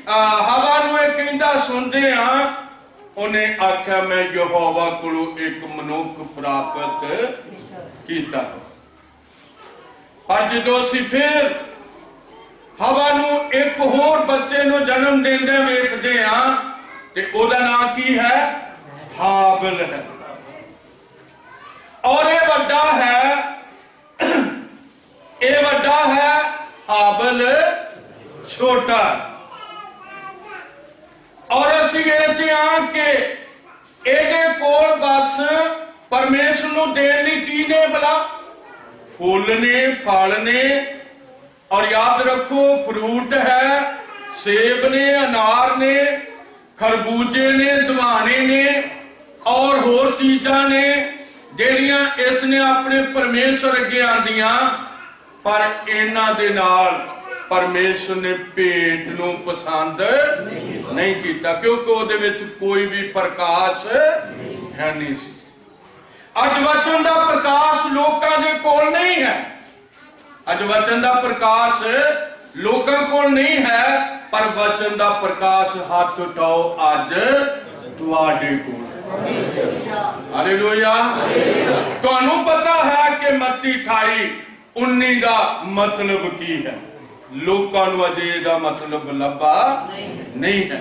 हवा नूं इह कहंदा सुनदे हां, उन्हें आख्या मैं यहोवा कोलों एक मनुख प्राप्त कीता। पर जो असी फिर हवा नूं एक होर बच्चे नूं जन्म देंदे वेखदे हां ते ओहदा नाम की है? हाबिल है। और ये वड्डा है हाबिल छोटा। और असी वेखदे हां कि ਇਹਦੇ ਕੋਲ बस परमेश्वर ਨੂੰ देण लई की ने भला? फुल ने, फल ने। और याद रखो फ्रूट है, सेब ने, अनार ने, खरबूजे ने, दवाने ने और होर चीज़ां ने ਜਿਹੜੀਆਂ इसने अपने परमेश्वर अगे आंदियां। पर इन्हां दे नाल परमेश्वर ने भेंट नूं पसंद नहीं कीता, क्योंकि ਉਹਦੇ ਵਿੱਚ कोई भी प्रकाश है नहीं सी। अज वचन दा प्रकाश लोकां दे कोल नहीं है। अज वचन दा प्रकाश लोकां कोल नहीं है, पर वचन दा प्रकाश हाथ उठाओ अज तुहाडे कोल। हालेलुया। तुहानू पता है कि मत्ती 28:19 दा मतलब की है? लोकां नू अजे दा मतलब लब्भा नहीं है।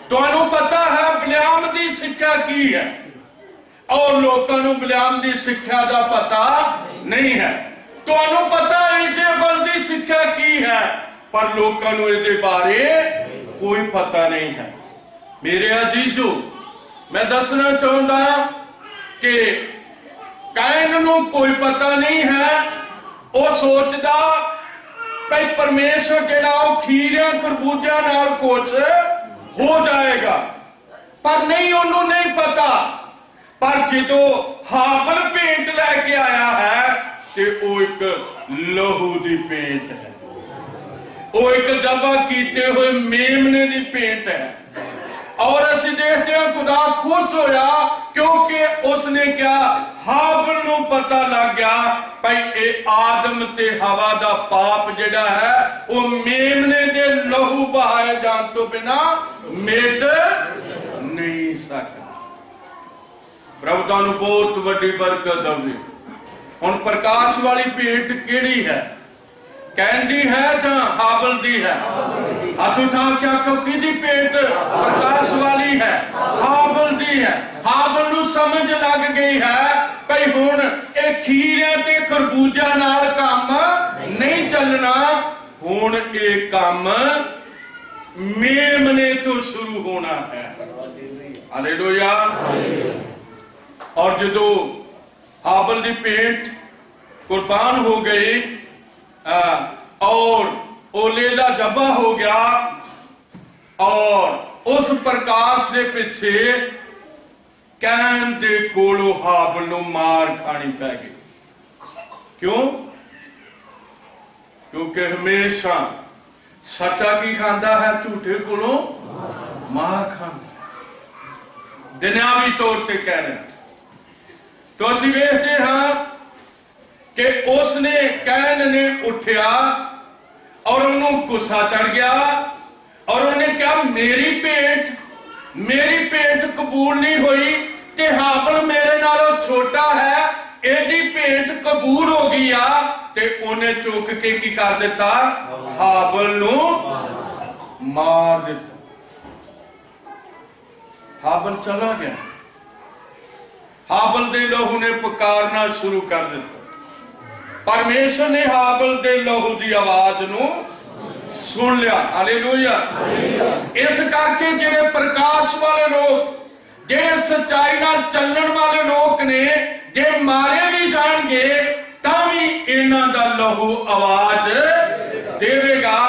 तुहानू पता है बिलाम दी सिक्ख्या की है? और लोकां नू बिलाम दी सिक्ख्या दा पता नहीं है। तुहानू पता है इजेबल दी सिक्ख्या की है? पर लोकां नू इहदे बारे कोई पता नहीं है। मेरे अजीजो, मैं दसना चाहता कि कैन नू कोई पता नहीं है। वह सोचदा भाई परमेश्वर जिहड़ा वो खीरियां खरबूजियां नाल कुछ हो जाएगा, पर नहीं, उन्होंने नहीं पता। पर जो हाबिल भेंट लैके आया है ते वो एक लहू दी भेंट है, वो एक जबा कीते हुए मेमने दी भेंट है। और असी देखते हैं खुदा खुश होया, क्योंकि उसने क्या? हाबिल नू पता लग गया भाई ये आदम ते हवा दा पाप जिहड़ा है वो मेमने दे लहू बहाए जान तो बिना मिट नहीं सकता। प्रभु तुहानू बहुत वड्डी बरकत देवे। हुण प्रकाश वाली भेंट किहड़ी है? कैन दी है जां हाबिल दी है? हाथ उठा के आखो किहदी भेंट प्रकाश वाली है? हाबिल दी है। हाबिल नू समझ लग गई है भाई हुण ये खीरियां ते खरबूजा नाल काम नहीं चलना, हुण ये काम मेमने तो शुरू होना है। हालेलुया। और जो हाबिल दी भेंट कुर्बान हो गई और वो लेला जबा हो गया, और उस प्रकाश के पीछे कैन दे कोलों हाबिल नूं मार खानी पै गई। क्यों? क्योंकि हमेशा सच्चा की खांदा है? झूठे कोलों मार खांदा। दुनियावी तौर पर कह रहे तो असी वेखते हाँ कि उसने कैन ने उठिया और उन्होंने गुस्सा चढ़ गया और उन्हें क्या? मेरी भेंट कबूल नहीं हुई ते हाबिल मेरे नालों छोटा है, एदी भेंट कबूल हो गई आ, ते उन्हें चुक के की कर दिता? हाबिल नू मार दिता। हाबिल चला गया। हाबिल दे लहू ने पुकारना शुरू कर दिता। परमेश्वर ने हाबिल दे लहू दी आवाज नू सुन लिया। हालेलुया। इस करके जेड़े प्रकाश वाले लोग, जेड़े सच्चाई नाल चलण वाले लोग ने, जे मारे भी जाणगे तां भी इन्हां दा लहू आवाज देवेगा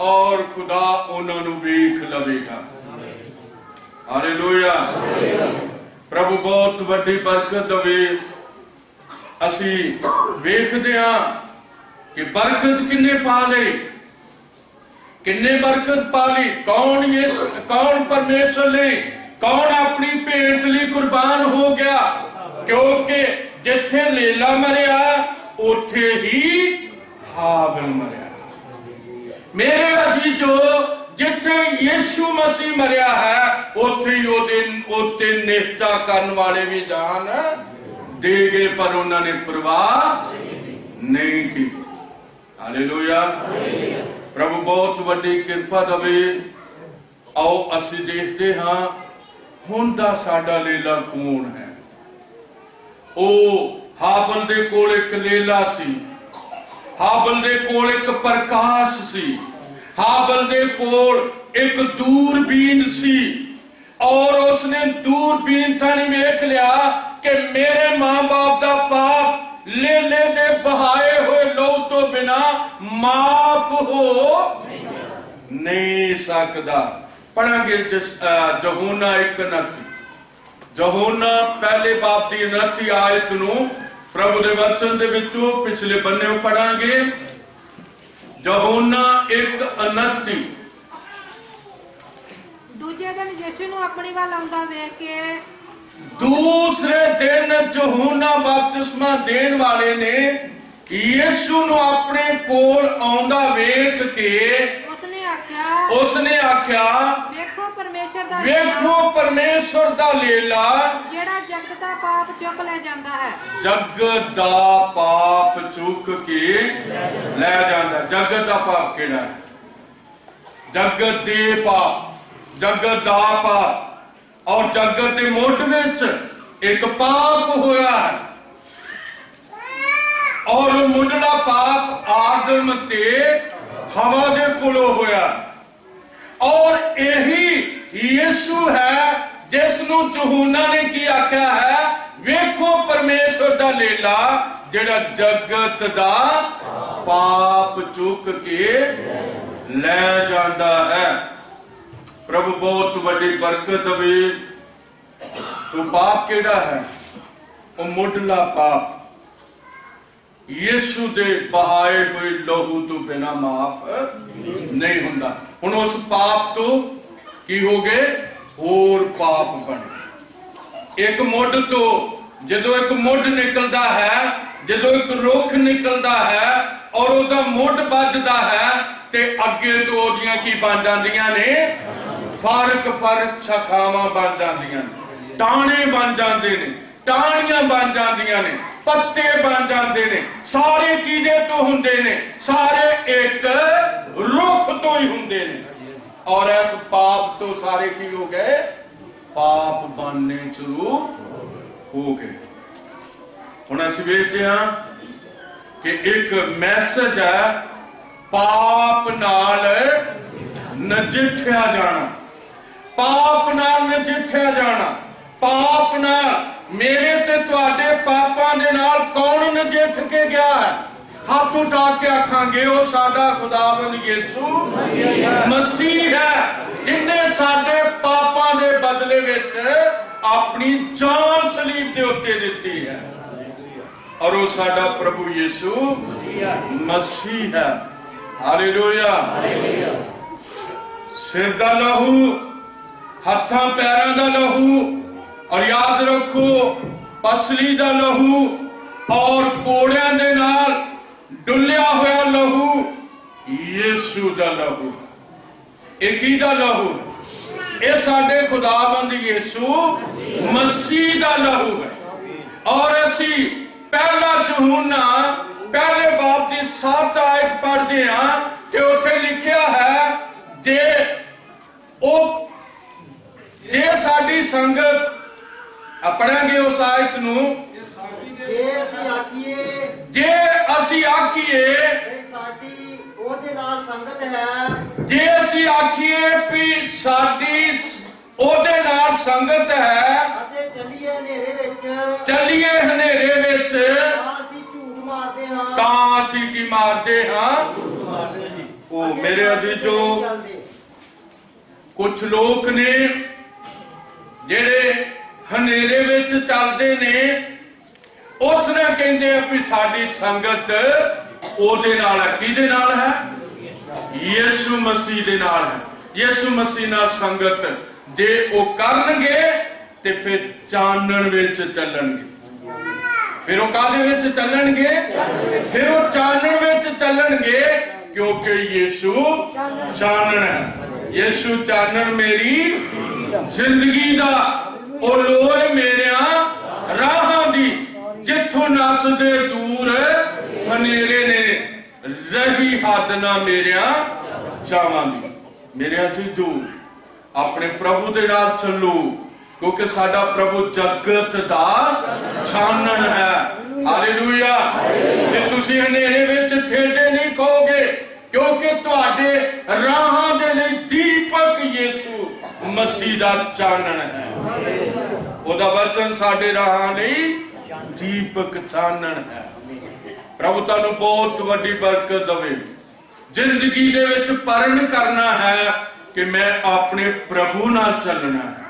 और खुदा उन्हां नू वेख लवेगा। हालेलुया। प्रभु बहुत वड्डी बरकत देवे। असी वेखदे हां कि बरकत किन्ने पा लई, किन्ने बरकत पा ली। कौन परमेश्वर ले, कौन अपनी भेंट लिए कुर्बान हो गया? क्योंकि ਜਿੱਥੇ ਲੇਲਾ ਮਰਿਆ ਉੱਥੇ ਹੀ ਹਾਬਲ ਮਰਿਆ। ਮੇਰੇ ਅਜੀਜ਼ੋ, ਜਿੱਥੇ ਯਿਸੂ ਮਸੀਹ ਮਰਿਆ ਹੈ ਉੱਥੇ ਹੀ ਉਹਦੇ ਨਿਸ਼ਚਾ ਕਰਨ ਵਾਲੇ ਵੀ ਜਾਨ ਦੇ ਗਏ, ਪਰ ਉਹਨਾਂ ਨੇ ਪਰਵਾਹ ਨਹੀਂ ਕੀਤੀ। ਹਾਲੇਲੂਇਆ। ਪ੍ਰਭੂ ਬਹੁਤ ਵੱਡੀ ਕਿਰਪਾ ਦੇਵੇ। ਆਓ ਅਸੀਂ ਦੇਖਦੇ ਹਾਂ ਹੁਣ ਦਾ ਸਾਡਾ ਲੇਲਾ ਕੌਣ ਹੈ। ਉਹ ਹਾਬਲ ਦੇ ਕੋਲ ਇੱਕ ਲੇਲਾ ਸੀ, ਹਾਬਲ ਦੇ ਕੋਲ ਇੱਕ ਪ੍ਰਕਾਸ਼ ਸੀ, ਹਾਬਲ ਦੇ ਕੋਲ ਇੱਕ ਦੂਰਬੀਨ ਸੀ, ਔਰ ਉਸਨੇ ਦੂਰਬੀਨ ਤਾਂ ਨਹੀਂ ਵੇਖ ਲਿਆ ਕਿ ਮੇਰੇ ਮਾਂ-ਬਾਪ ਦਾ ਪਾਪ ਲੇਲੇ ਦੇ ਬਹਾਏ ਹੋਏ ਲਹੂ ਤੋਂ ਬਿਨਾ ਮਾਫ ਹੋ ਨਹੀਂ ਸਕਦਾ। ਪੜਾਂਗੇ ਯਹੋਨਾ 1:29, ਯਹੋਨਾ ਪਹਿਲੇ ਬਾਪ ਦੀ 29 ਆਇਤ ਨੂੰ ਪ੍ਰਭੂ ਦੇ ਵਚਨ ਦੇ ਵਿੱਚੋਂ ਪਿਛਲੇ ਬੰਨੇੋਂ ਪੜਾਂਗੇ। ਯਹੋਨਾ 1:29। ਦੂਜੇ ਦਿਨ ਯਿਸੂ ਨੂੰ ਆਪਣੀ ਵੱਲ ਆਉਂਦਾ ਵੇਖ ਕੇ ਦੂਸਰੇ ਦਿਨ ਯਹੋਨਾ ਬਪਤਿਸਮਾ ਦੇਣ ਵਾਲੇ ਨੇ ਯਿਸੂ ਨੂੰ ਆਪਣੇ ਕੋਲ ਆਉਂਦਾ ਵੇਖ ਕੇ ਉਸਨੇ ਆਖਿਆ ਵੇਖੋ ਪਰਮੇਸ਼ਰ ਦਾ ਲੇਲਾ ਜਿਹੜਾ ਜਗਤ ਦਾ ਪਾਪ ਚੁੱਕ ਲੈ ਜਾਂਦਾ ਹੈ। ਜਗਤ ਦਾ ਪਾਪ ਚੁੱਕ ਕੇ ਲੈ ਜਾਂਦਾ। ਜਗਤ ਦਾ ਪਾਪ ਕਿਹੜਾ ਹੈ? ਜਗਤ ਦੇ ਪਾਪ, ਜਗਤ ਦਾ ਪਾਪ, ਔਰ ਜਗਤ ਦੇ ਮੁੱਢ ਵਿੱਚ ਇੱਕ ਪਾਪ ਹੋਇਆ ਹੈ, ਔਰ ਮੁੱਢਲਾ ਪਾਪ ਆਦਮ ਤੇ ਹਵਾ ਦੇ ਕੋਲੋਂ ਹੋਇਆ, ਔਰ ਇਹੀ ਯਿਸੂ ਹੈ ਜਿਸ ਨੂੰ ਯਹੋਨਾ ਨੇ ਕੀ ਆਖਿਆ ਹੈ, ਵੇਖੋ ਪਰਮੇਸ਼ਰ ਦਾ ਲੇਲਾ ਜਿਹੜਾ ਜਗਤ ਦਾ ਪਾਪ ਚੁੱਕ ਕੇ ਲੈ ਜਾਂਦਾ ਹੈ। ਪ੍ਰਭੂ ਬਹੁਤ ਵੱਡੀ ਬਰਕਤ ਦੇਵੇ। ਉਹ ਪਾਪ ਕਿਹੜਾ ਹੈ? ਉਹ ਮੁੱਢਲਾ ਪਾਪ ਯਿਸੂ ਦੇ ਬਹਾਏ ਹੋਏ ਲਹੂ ਤੋਂ ਬਿਨਾ ਮਾਫ ਨਹੀਂ ਹੁੰਦਾ। ਹੁਣ ਉਸ ਪਾਪ ਤੋਂ ਕੀ ਹੋ ਗਏ? ਹੋਰ ਪਾਪ ਬਣੇ। ਇੱਕ ਮੁੱਢ ਤੋਂ ਜਦੋਂ ਇੱਕ ਮੁੱਢ ਨਿਕਲਦਾ ਹੈ, ਜਦੋਂ ਇੱਕ ਰੁੱਖ ਨਿਕਲਦਾ ਹੈ ਔਰ ਉਹਦਾ ਮੁੱਢ ਵੱਜਦਾ ਹੈ ਤੇ ਅੱਗੇ ਤੋਂ ਉਹਦੀਆਂ ਕੀ ਬਣ ਜਾਂਦੀਆਂ ਨੇ? ਫਰਕ ਸ਼ਾਖਾਵਾਂ ਬਣ ਜਾਂਦੀਆਂ ਨੇ, ਟਾਹਣੇ ਬਣ ਜਾਂਦੇ ਨੇ, ਟਾਹਣੀਆਂ ਬਣ ਜਾਂਦੀਆਂ ਨੇ, ਪੱਤੇ ਬਣ ਜਾਂਦੇ ਨੇ। ਸਾਰੇ ਕਿਹਦੇ ਤੋਂ ਹੁੰਦੇ ਨੇ? ਸਾਰੇ ਇੱਕ ਰੁੱਖ ਤੋਂ ਹੀ ਹੁੰਦੇ ਨੇ। ਔਰ ਇਸ ਪਾਪ ਤੋਂ ਸਾਰੇ ਕੀ ਹੋ ਗਏ? ਪਾਪ ਬਣਨੇ ਸ਼ੁਰੂ ਹੋ ਗਏ। ਹੁਣ ਅਸੀਂ ਵੇਖਦੇ ਹਾਂ ਕਿ ਇੱਕ ਮੈਸੇਜ ਹੈ ਪਾਪ ਨਾਲ ਨਜਿੱਠਿਆ ਜਾਣਾ, ਪਾਪ ਨਾਲ ਨਜਿੱਠਿਆ ਜਾਣਾ। ਪਾਪ ਨਾਲ, ਮੇਰੇ ਤੇ ਤੁਹਾਡੇ ਪਾਪਾਂ ਦੇ ਨਾਲ ਕੌਣ ਨਜਿੱਠ ਕੇ ਗਿਆ ਹੈ? ਹੱਥ ਉਠਾ ਕੇ ਆਖਾਂਗੇ ਉਹ ਸਾਡਾ ਖੁਦਾਵੰਦ ਯਿਸੂ ਮਸੀਹ ਹੈ, ਜਿਨੇ ਸਾਡੇ ਪਾਪਾਂ ਦੇ ਬਦਲੇ ਵਿੱਚ ਆਪਣੀ ਜਾਨ ਸਲੀਬ ਦੇ ਉੱਤੇ ਦਿੱਤੀ ਹੈ, ਔਰ ਉਹ ਸਾਡਾ ਪ੍ਰਭੂ ਯਿਸੂ ਮਸੀਹ ਹੈ। ਹਾਲੇਲੂਇਆ। ਸਿਰ ਦਾ ਲਹੂ, ਹੱਥਾਂ ਪੈਰਾਂ ਦਾ ਲਹੂ, ਔਰ ਯਾਦ ਰੱਖੋ ਪਸਲੀ ਦਾ ਲਹੂ ਔਰ ਕੋੜਿਆਂ ਦੇ ਨਾਲ ਡੁੱਲਿਆ ਹੋਇਆ ਲਹੂ ਯਿਸੂ ਦਾ ਲਹੂ। ਇਹ ਕਿਹਦਾ ਲਹੂ? ਇਹ ਸਾਡੇ ਖੁਦਾਵੰਦ ਯਿਸੂ ਮਸੀਹ ਦਾ ਲਹੂ ਹੈ। ਔਰ ਅਸੀਂ ਪਹਿਲਾ ਯਹੋਨਾ ਪਹਿਲੇ ਬਾਪ ਦੀ 7 ਆਇਤ ਪੜ੍ਹਦੇ ਹਾਂ ਤੇ ਉੱਥੇ ਲਿਖਿਆ ਹੈ ਜੇ ਸਾਡੀ ਸੰਗਤ ਪੜਾਂਗੇ ਉਸ ਆਇਤ ਨੂੰ, ਜੇ ਅਸੀਂ ਆਖੀਏ ਸਾਡੀ ਉਹਦੇ ਨਾਲ ਸੰਗਤ ਹੈ, ਜੇ ਅਸੀਂ ਆਖੀਏ ਵੀ ਸਾਡੀ ਉਹਦੇ ਨਾਲ ਸੰਗਤ ਹੈ ਅਤੇ ਚੱਲੀਏ ਹਨੇਰੇ ਵਿੱਚ, ਚੱਲੀਏ ਹਨੇਰੇ ਵਿੱਚ, ਤਾਂ ਅਸੀਂ ਝੂਠ ਮਾਰਦੇ ਹਾਂ, ਤਾਂ ਅਸੀਂ ਕੀ ਮਾਰਦੇ ਹਾਂ? ਉਹ ਮੇਰੇ ਅਜੀਜ਼ੋ, ਕੁਝ ਲੋਕ ਨੇ ਜਿਹੜੇ ਹਨੇਰੇ ਵਿੱਚ ਚੱਲਦੇ ਨੇ, ਉਸ ਨੇ ਕਹਿੰਦੇ ਆ ਵੀ ਸਾਡੀ ਸੰਗਤ ਉਹਦੇ ਨਾਲ ਹੈ। ਕਿਹਦੇ ਨਾਲ ਹੈ? ਯਿਸੂ ਮਸੀਹ ਦੇ ਨਾਲ ਹੈ। ਯਿਸੂ ਮਸੀਹ ਨਾਲ ਸੰਗਤ ਜੇ ਉਹ ਕਰਨਗੇ ਤੇ ਫਿਰ ਚਾਨਣ ਵਿੱਚ ਚੱਲਣਗੇ। फिर वो कादे विच चलणगे, फिर वो चानण विच चलणगे, क्योंकि यीशु चानण है। यीशु चानण मेरी जिंदगी दा, ओ लोए मेरिया राहां दी, जिथों नसदे दूर हनेरे ने, रही हद ना मेरिया चावां दी। मेरिया जीजू अपने प्रभु दे नाल चलो, क्योंकि साडा प्रभु जगत दा चानण है। हालेलुया। जे तुसीं हनेरे विच ठेडे नहीं कहोगे, क्योंकि तुहाडे राहां दे लई दीपक यीशु मसीह दा चानण है। ओदा वचन साडे राहां लई दीपक चानण है। प्रभु तुहानू बहुत वड्डी बरकत देवे। जिंदगी दे विच परण करना है कि मैं अपने प्रभु नाल चलना है,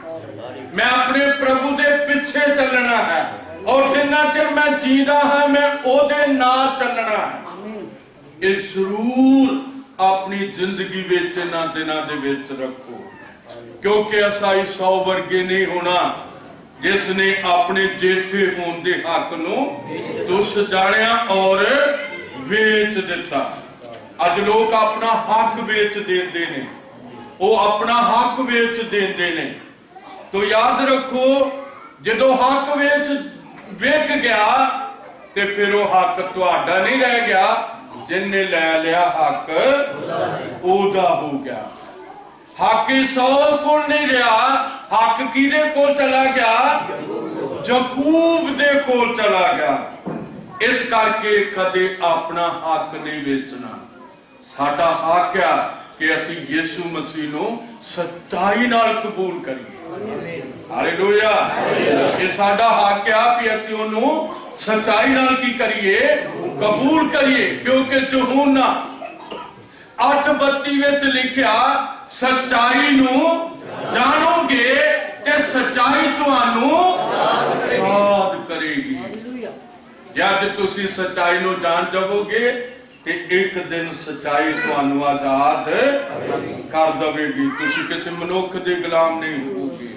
मैं अपने प्रभु दे पिछे चलना है, और जिन्ना चिर मैं जीदा हां मैं ओदे नाल चलना है। इह जरूर अपनी जिंदगी विच इन्हां दिनां दे विच रखो, क्योंकि असां 100 वर्गे नहीं होना जिसने अपने जेठे होने दे हक नूं तुस जाणिया और वेच दिता। अज लोग अपना हक वेच देंदे ने, वो अपना हक वेच देंदे ने। तो याद रखो, जदों हक वेच विक गया ते फिर वो हक तुहाडा नहीं रह गया, जिन्ने लै लिया हक ओदा हो गया। हक ईसौ कोल नहीं रहा, हक किहदे कोल चला गया? याकूब दे कोल चला गया। इस करके कदे अपना हक नहीं वेचना। साडा हक है कि असीं यीशु मसीह नूं सच्चाई नाल कबूल करिए। हालेलुया। ये साडा हक है कि असीं ओनूं सच्चाई नाल की करिए? कबूल करिए, क्योंकि यूहन्ना 8:32 विच लिखिया, सच्चाई नूं जानोगे ते सच्चाई तुहानूं आजाद करेगी। जब तुसीं सच्चाई नूं जान जाओगे ते एक दिन सच्चाई तुहानूं आजाद कर देवेगी। तुसीं किसी मनुख दे गुलाम नहीं होवोगे,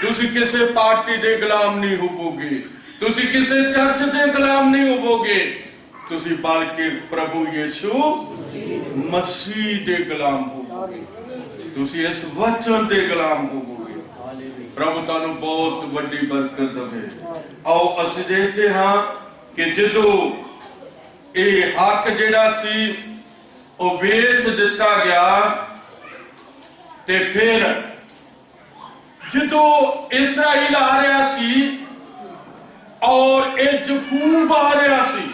तुसीं किसी पार्टी दे गुलाम नहीं होवोगे, तुसीं किसी चर्च दे गुलाम नहीं होवोगे, तुसीं बल्कि प्रभु यीशु मसीह दे गुलाम होवोगे। तुसीं इस वचन दे गुलाम होवोगे। प्रभु तुहानूं बहुत वड्डी बरकत देवे। आओ असीं देखते हां कि जदों ਇਹ हक जिहड़ा सी ਉਹ ਵੇਚ ਦਿੱਤਾ ਗਿਆ, ਤੇ ਫਿਰ ਜਦੋਂ ਇਸਰਾਈਲ ਆ ਰਿਹਾ ਸੀ ਔਰ ਇਹ ਯਾਕੂਬ ਆ ਰਿਹਾ ਸੀ,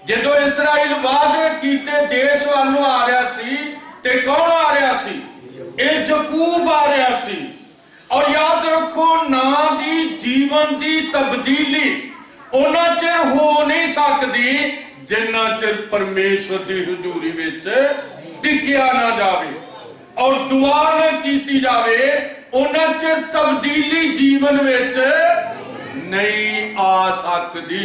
ਜਦੋਂ ਇਸਰਾਈਲ ਵਾਅਦੇ ਕੀਤੇ ਦੇਸ਼ ਵੱਲ ਨੂੰ ਆ ਰਿਹਾ ਸੀ, ਤੇ ਕੌਣ ਆ ਰਿਹਾ ਸੀ? ਇਹ ਯਾਕੂਬ ਆ ਰਿਹਾ ਸੀ। ਔਰ ਯਾਦ ਰੱਖੋ, ਨਾ ਦੀ ਜੀਵਨ ਦੀ ਤਬਦੀਲੀ ਉਹਨਾਂ ਚਿਰ ਹੋ ਨਹੀਂ ਸਕਦੀ जिन्ना चिर परमेश्वर की हजूरी विच टिकिया ना जावे और दुआ ना कीती जावे, उन्ना चिर तब्दीली जीवन विच नहीं आ सकती।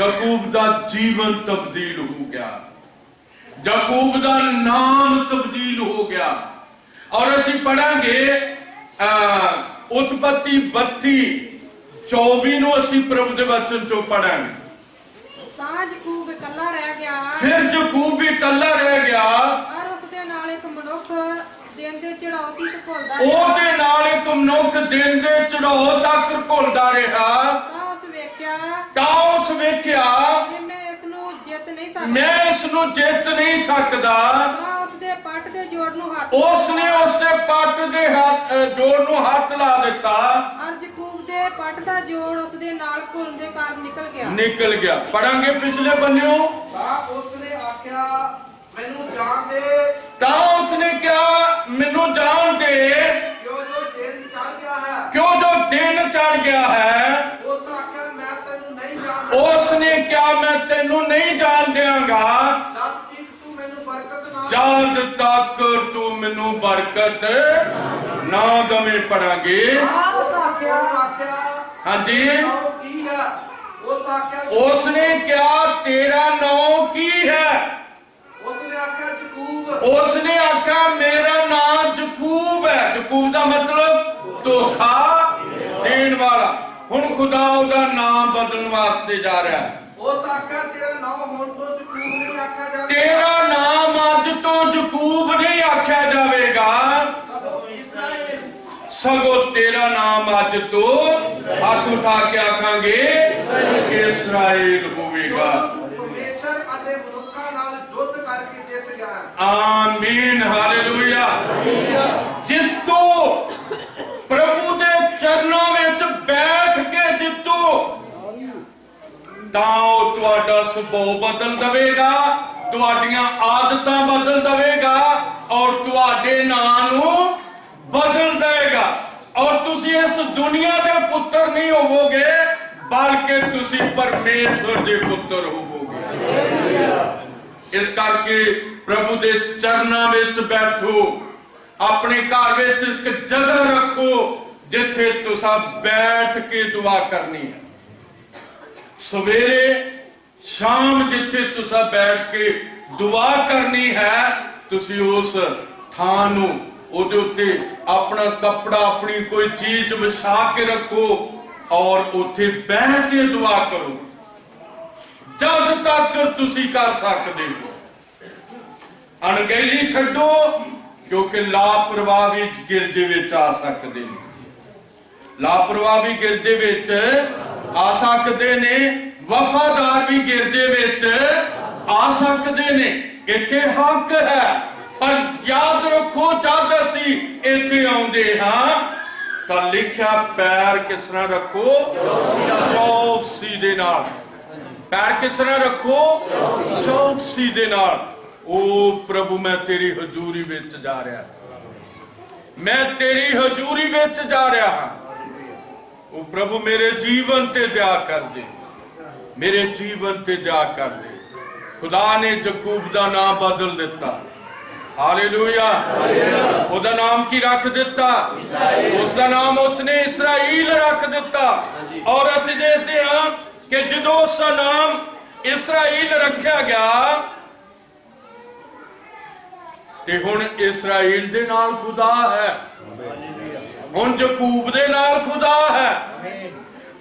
याकूब दा जीवन तब्दील हो गया, याकूब दा नाम तब्दील हो गया। और असीं पढ़ांगे उत्पत्ति 32:24 नूं असीं प्रभु दे वचन चों पढ़ांगे। याकूब इकल्ला रह गया, फिर याकूब भी इकल्ला रह गया, और उसदे नाल एक मनुख दिन दे चढ़ाओ तक घुलदा रहा। ओदे नाल एक मनुख दिन दे चढ़ाओ तक घुलदा रहा। तां उस वेख्या कि मैं इस नूं जित नहीं सकदा, मैं इस नूं जित नहीं सकदा। तां उसदे पट दे जोड़ नूं हत्थ, उसने उससे पट दे जोड़ नूं हत्थ ला दिता, और याकूब दे पट दा जोड़ उसदे नाल घुलण दे कारण निकल गया। पढ़ांगे पिछले बन्नियों। उसने आख्या मैनू जान दे, तां उसने क्या मैनू जान दे, क्यों जो दिन चढ़ गया है, क्यों जो दिन चढ़ गया है। उस आख्या मैं तेनू नहीं जानदा, उसने क्या मैं तेनू नहीं जान देंगा जद तक तू मैनू बरकत ना दवे। पढ़ांगे। हाँ जी। उसने क्या तेरा नाम की है? उसने आख्या मेरा नाम याकूब है। याकूब का मतलब धोखा देने वाला। ਹੁਣ ਖੁਦਾ ਉਹਦਾ ਨਾਮ ਬਦਲਣ ਵਾਸਤੇ ਜਾ ਰਿਹਾ ਹੈ। ਉਸ ਆਖਿਆ ਤੇਰਾ ਨਾਮ ਹੁਣ ਤੋਂ ਯਕੂਬ ਨਹੀਂ ਆਖਿਆ ਜਾਵੇਗਾ, ਤੇਰਾ ਨਾਮ ਅੱਜ ਤੋਂ ਯਕੂਬ ਨਹੀਂ ਆਖਿਆ ਜਾਵੇਗਾ, ਸਗੋਂ ਇਸਰਾਏਲ। ਸਗੋਂ ਤੇਰਾ ਨਾਮ ਅੱਜ ਤੋਂ ਹੱਥ ਉਠਾ ਕੇ ਆਖਾਂਗੇ ਇਸਰਾਏਲ ਹੋਵੇਗਾ। ਤੂੰ ਪਰਮੇਸ਼ਰ ਅਤੇ ਮਨੁੱਖਾਂ ਨਾਲ ਯੁੱਧ ਕਰਕੇ ਜਿੱਤ ਗਿਆ। ਆਮੀਨ, ਹਾਲੇਲੂਇਆ। ਜਿੱਤੋ, ਪ੍ਰਭੂ ਦੇ ਚਰਨਾਂ ਵਿੱਚ ਬੈਠ ਕੇ ਜਿੱਤੋ, ਤਾਂ ਉਹ ਤੁਹਾਡਾ ਸੁਭਾਅ ਬਦਲ ਦੇਵੇਗਾ, ਤੁਹਾਡੀਆਂ ਆਦਤਾਂ ਬਦਲ ਦੇਵੇਗਾ ਔਰ ਤੁਹਾਡੇ ਨਾਂ ਨੂੰ ਬਦਲ ਦੇਗਾ। ਔਰ ਤੁਸੀਂ ਇਸ ਦੁਨੀਆ ਦੇ ਪੁੱਤਰ ਨਹੀਂ ਹੋਵੋਗੇ, ਬਲਕਿ ਤੁਸੀਂ ਪਰਮੇਸ਼ਵਰ ਦੇ ਪੁੱਤਰ ਹੋਵੋਗੇ। ਇਸ ਕਰਕੇ ਪ੍ਰਭੂ ਦੇ ਚਰਨਾਂ ਵਿੱਚ ਬੈਠੋ, ਆਪਣੇ ਘਰ ਵਿੱਚ ਇੱਕ ਜਗ੍ਹਾ ਰੱਖੋ ਜਿੱਥੇ ਤੁਸੀਂ ਬੈਠ ਕੇ ਦੁਆ ਕਰਨੀ ਹੈ। ਸਵੇਰੇ ਸ਼ਾਮ ਜਿੱਥੇ ਤੁਸੀਂ ਬੈਠ ਕੇ ਦੁਆ ਕਰਨੀ ਹੈ, ਤੁਸੀਂ ਉਸ ਥਾਂ ਨੂੰ ਉਹਦੇ ਉੱਤੇ ਆਪਣਾ ਕੱਪੜਾ, ਆਪਣੀ ਕੋਈ ਚੀਜ਼ ਵਿਛਾ ਕੇ ਰੱਖੋ ਔਰ ਉੱਥੇ ਬਹਿ ਕੇ ਦੁਆ ਕਰੋ ਜਦ ਤੱਕ ਤੁਸੀਂ ਕਰ ਸਕਦੇ ਹੋ। ਅਣਗਹਿਲੀ ਛੱਡੋ, ਕਿਉਂਕਿ ਲਾਪਰਵਾਹ ਵੀ ਗਿਰਜੇ ਵਿੱਚ ਆ ਸਕਦੇ ਨੇ। ਲਾਪਰਵਾਹ ਵੀ ਗਿਰਜੇ ਵਿੱਚ ਆ ਸਕਦੇ ਨੇ, ਵਫਾਦਾਰ ਵੀ ਗਿਰਜੇ ਵਿੱਚ ਆ ਸਕਦੇ ਨੇ। ਇੱਥੇ ਹੱਕ ਹੈ, ਪਰ ਯਾਦ ਰੱਖੋ ਜਦ ਅਸੀਂ ਇੱਥੇ ਆਉਂਦੇ ਹਾਂ ਤਾਂ ਲਿਖਿਆ ਪੈਰ ਕਿਸ ਤਰ੍ਹਾਂ ਰੱਖੋ, ਚੌਕਸੀ ਦੇ ਨਾਲ। ਪੈਰ ਕਿਸ ਤਰ੍ਹਾਂ ਰੱਖੋ, ਚੌਕਸੀ ਦੇ ਨਾਲ। ਓ ਪ੍ਰਭੂ, ਮੈਂ ਤੇਰੀ ਹਜ਼ੂਰੀ ਵਿੱਚ ਜਾ ਰਿਹਾ, ਮੈਂ ਤੇਰੀ ਹਜ਼ੂਰੀ ਵਿੱਚ ਜਾ ਰਿਹਾ ਹਾਂ। ਉਹ ਪ੍ਰਭੂ ਮੇਰੇ ਜੀਵਨ ਤੇ ਦਇਆ ਕਰ ਦੇ, ਮੇਰੇ ਜੀਵਨ ਤੇ ਦਇਆ ਕਰ ਦੇ। ਖੁਦਾ ਨੇ ਯਕੂਬ ਦਾ ਨਾਮ ਬਦਲ ਦਿੱਤਾ। ਹਾਲੇਲੂਇਆ। ਉਹਦਾ ਨਾਮ ਕੀ ਰੱਖ ਦਿੱਤਾ? ਉਸ ਦਾ ਨਾਮ ਉਸਨੇ ਇਸਰਾਈਲ ਰੱਖ ਦਿੱਤਾ। ਔਰ ਅਸੀਂ ਦੇਖਦੇ ਹਾਂ ਕਿ ਜਦੋਂ ਉਸ ਦਾ ਨਾਮ ਇਸਰਾਈਲ ਰੱਖਿਆ ਗਿਆ ਤੇ ਹੁਣ ਇਸਰਾਈਲ ਦੇ ਨਾਲ ਖੁਦਾ ਹੈ, ਹੁਣ ਯਕੂਬ ਦੇ ਨਾਲ ਖੁਦਾ ਹੈ।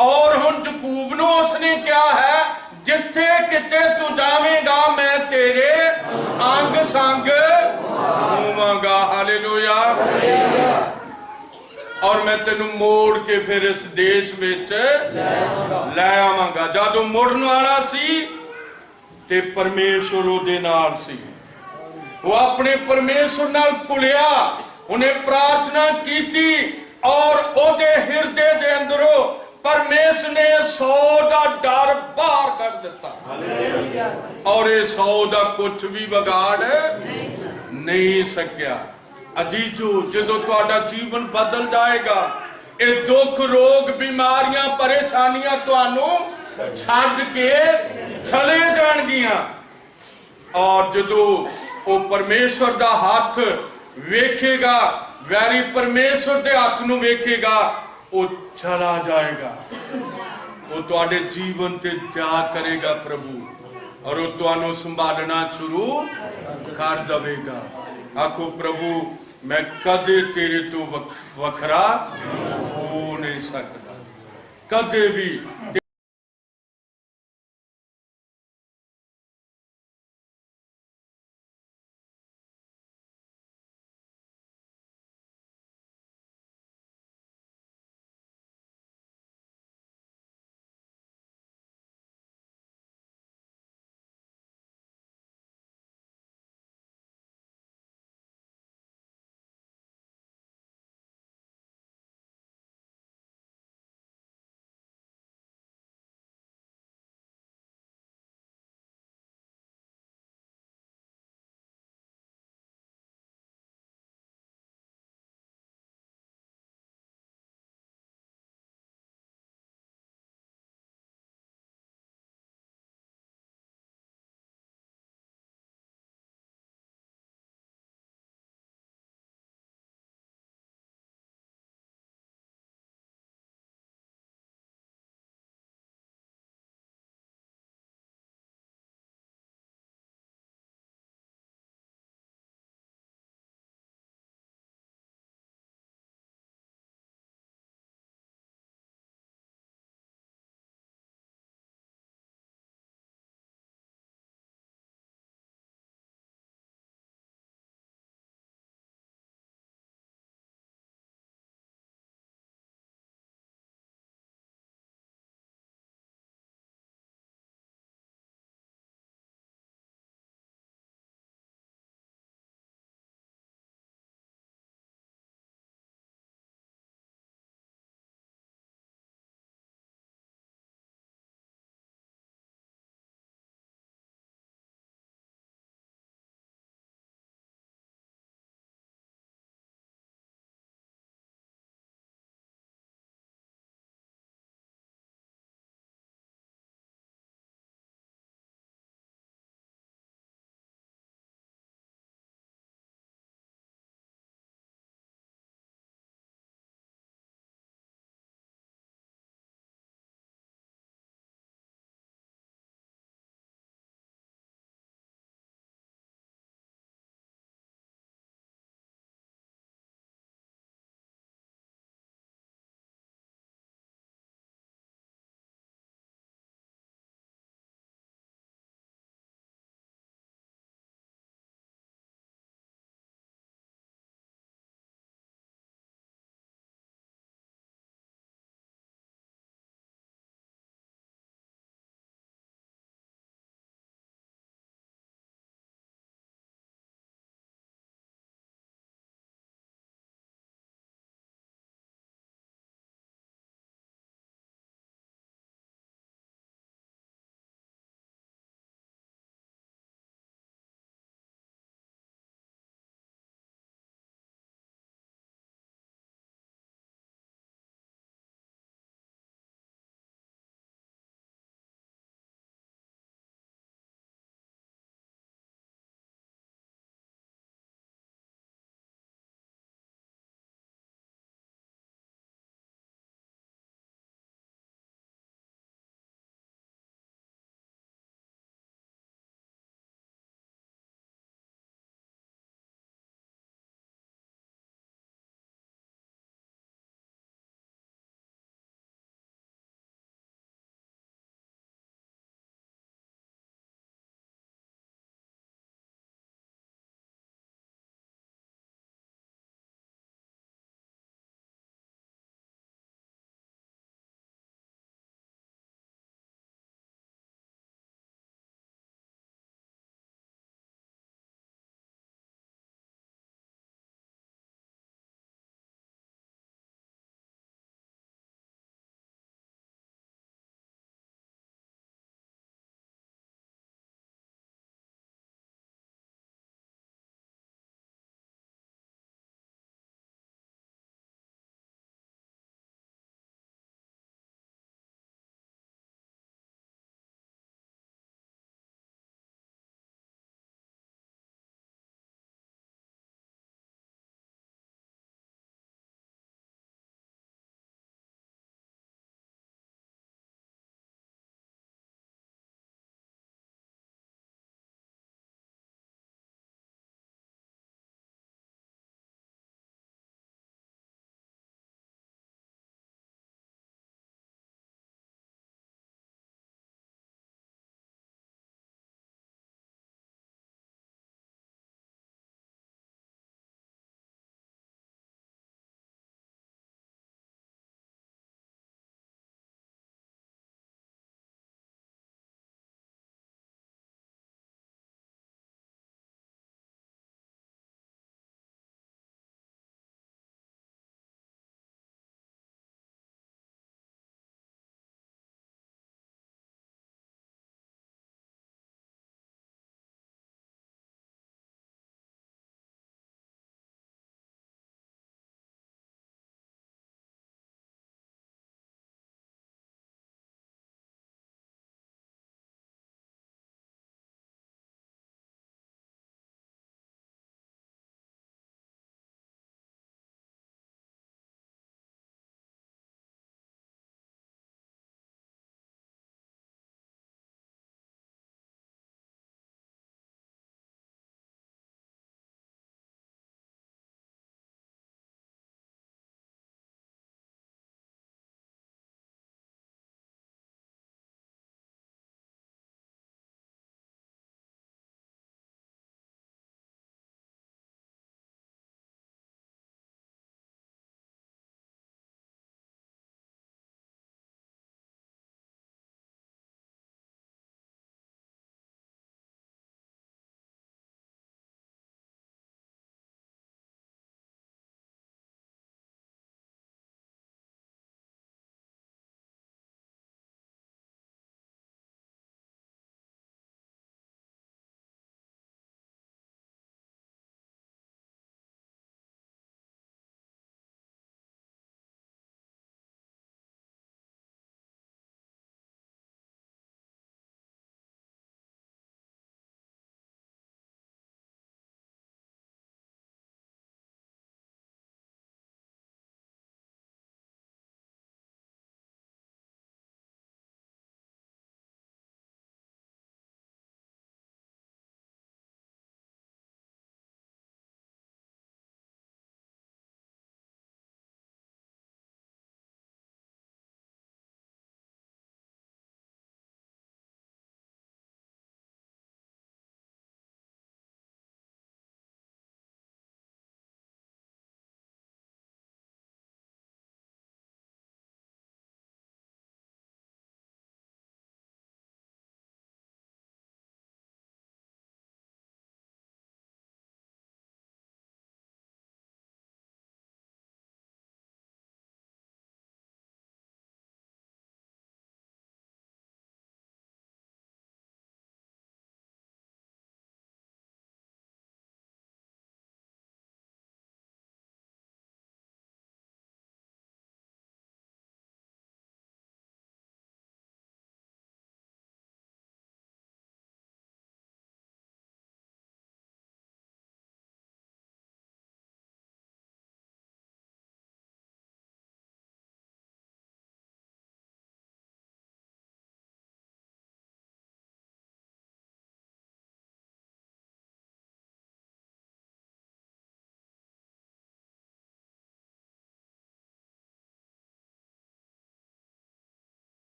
ਔਰ ਹੁਣ ਯਕੂਬ ਨੂੰ ਉਸਨੇ ਕਿਹਾ ਹੈ, ਜਿੱਥੇ ਕਿਤੇ ਤੂੰ ਜਾਵੇਂਗਾ ਮੈਂ ਤੇਰੇ ਅੰਗ ਸੰਗ ਹੋਵਾਂਗਾ। ਹਾਲੇਲੂਇਆ। ਔਰ ਮੈਂ ਤੈਨੂੰ ਮੋੜ ਕੇ ਫਿਰ ਇਸ ਦੇਸ਼ ਵਿੱਚ ਲੈ ਆਵਾਂਗਾ। ਜਦੋਂ ਮੁੜਨ ਵਾਲਾ ਸੀ ਤੇ ਪਰਮੇਸ਼ਵਰ ਉਹਦੇ ਨਾਲ ਸੀ, ਉਹ ਆਪਣੇ ਪਰਮੇਸ਼ਵਰ ਨਾਲ ਕੁਲਿਆ, ਉਹਨੇ ਪ੍ਰਾਰਥਨਾ ਕੀਤੀ ਔਰ ਉਹਦੇ ਹਿਰਦੇ ਦੇ ਅੰਦਰੋਂ ਪਰਮੇਸ਼ਰ ਨੇ 100 ਦਾ ਡਰ ਬਾਹਰ ਕਰ ਦਿੱਤਾ। ਔਰ ਇਹ 100 ਦਾ ਕੁਝ ਵੀ ਵਿਗਾੜ ਨਹੀਂ ਸਕਿਆ। ਅਜੀਜੋ, ਜਦੋਂ ਤੁਹਾਡਾ ਜੀਵਨ ਬਦਲ ਜਾਏਗਾ, ਇਹ ਦੁੱਖ, ਰੋਗ, ਬਿਮਾਰੀਆਂ, ਪਰੇਸ਼ਾਨੀਆਂ ਤੁਹਾਨੂੰ ਛੱਡ ਕੇ ਚਲੇ ਜਾਣਗੀਆਂ। ਔਰ ਜਦੋਂ ਉਹ ਪਰਮੇਸ਼ਵਰ ਦਾ ਹੱਥ ਵੇਖੇਗਾ, ਵੈਰੀ ਪਰਮੇਸ਼ਵਰ ਦੇ ਹੱਥ ਨੂੰ ਵੇਖੇਗਾ, ਉਹ ਚਲਾ ਜਾਏਗਾ। ਉਹ ਤੁਹਾਡੇ ਜੀਵਨ ਤੇ ਦਇਆ ਕਰੇਗਾ ਪ੍ਰਭੂ, ਔਰ ਉਹ ਤੁਹਾਨੂੰ ਸੰਭਾਲਣਾ ਸ਼ੁਰੂ ਕਰ ਦੇਵੇਗਾ। ਆਖੋ, ਪ੍ਰਭੂ ਮੈਂ ਕਦੇ ਤੇਰੇ ਤੋਂ ਵੱਖਰਾ ਹੋ ਨਹੀਂ ਸਕਦਾ, ਕਦੇ ਵੀ।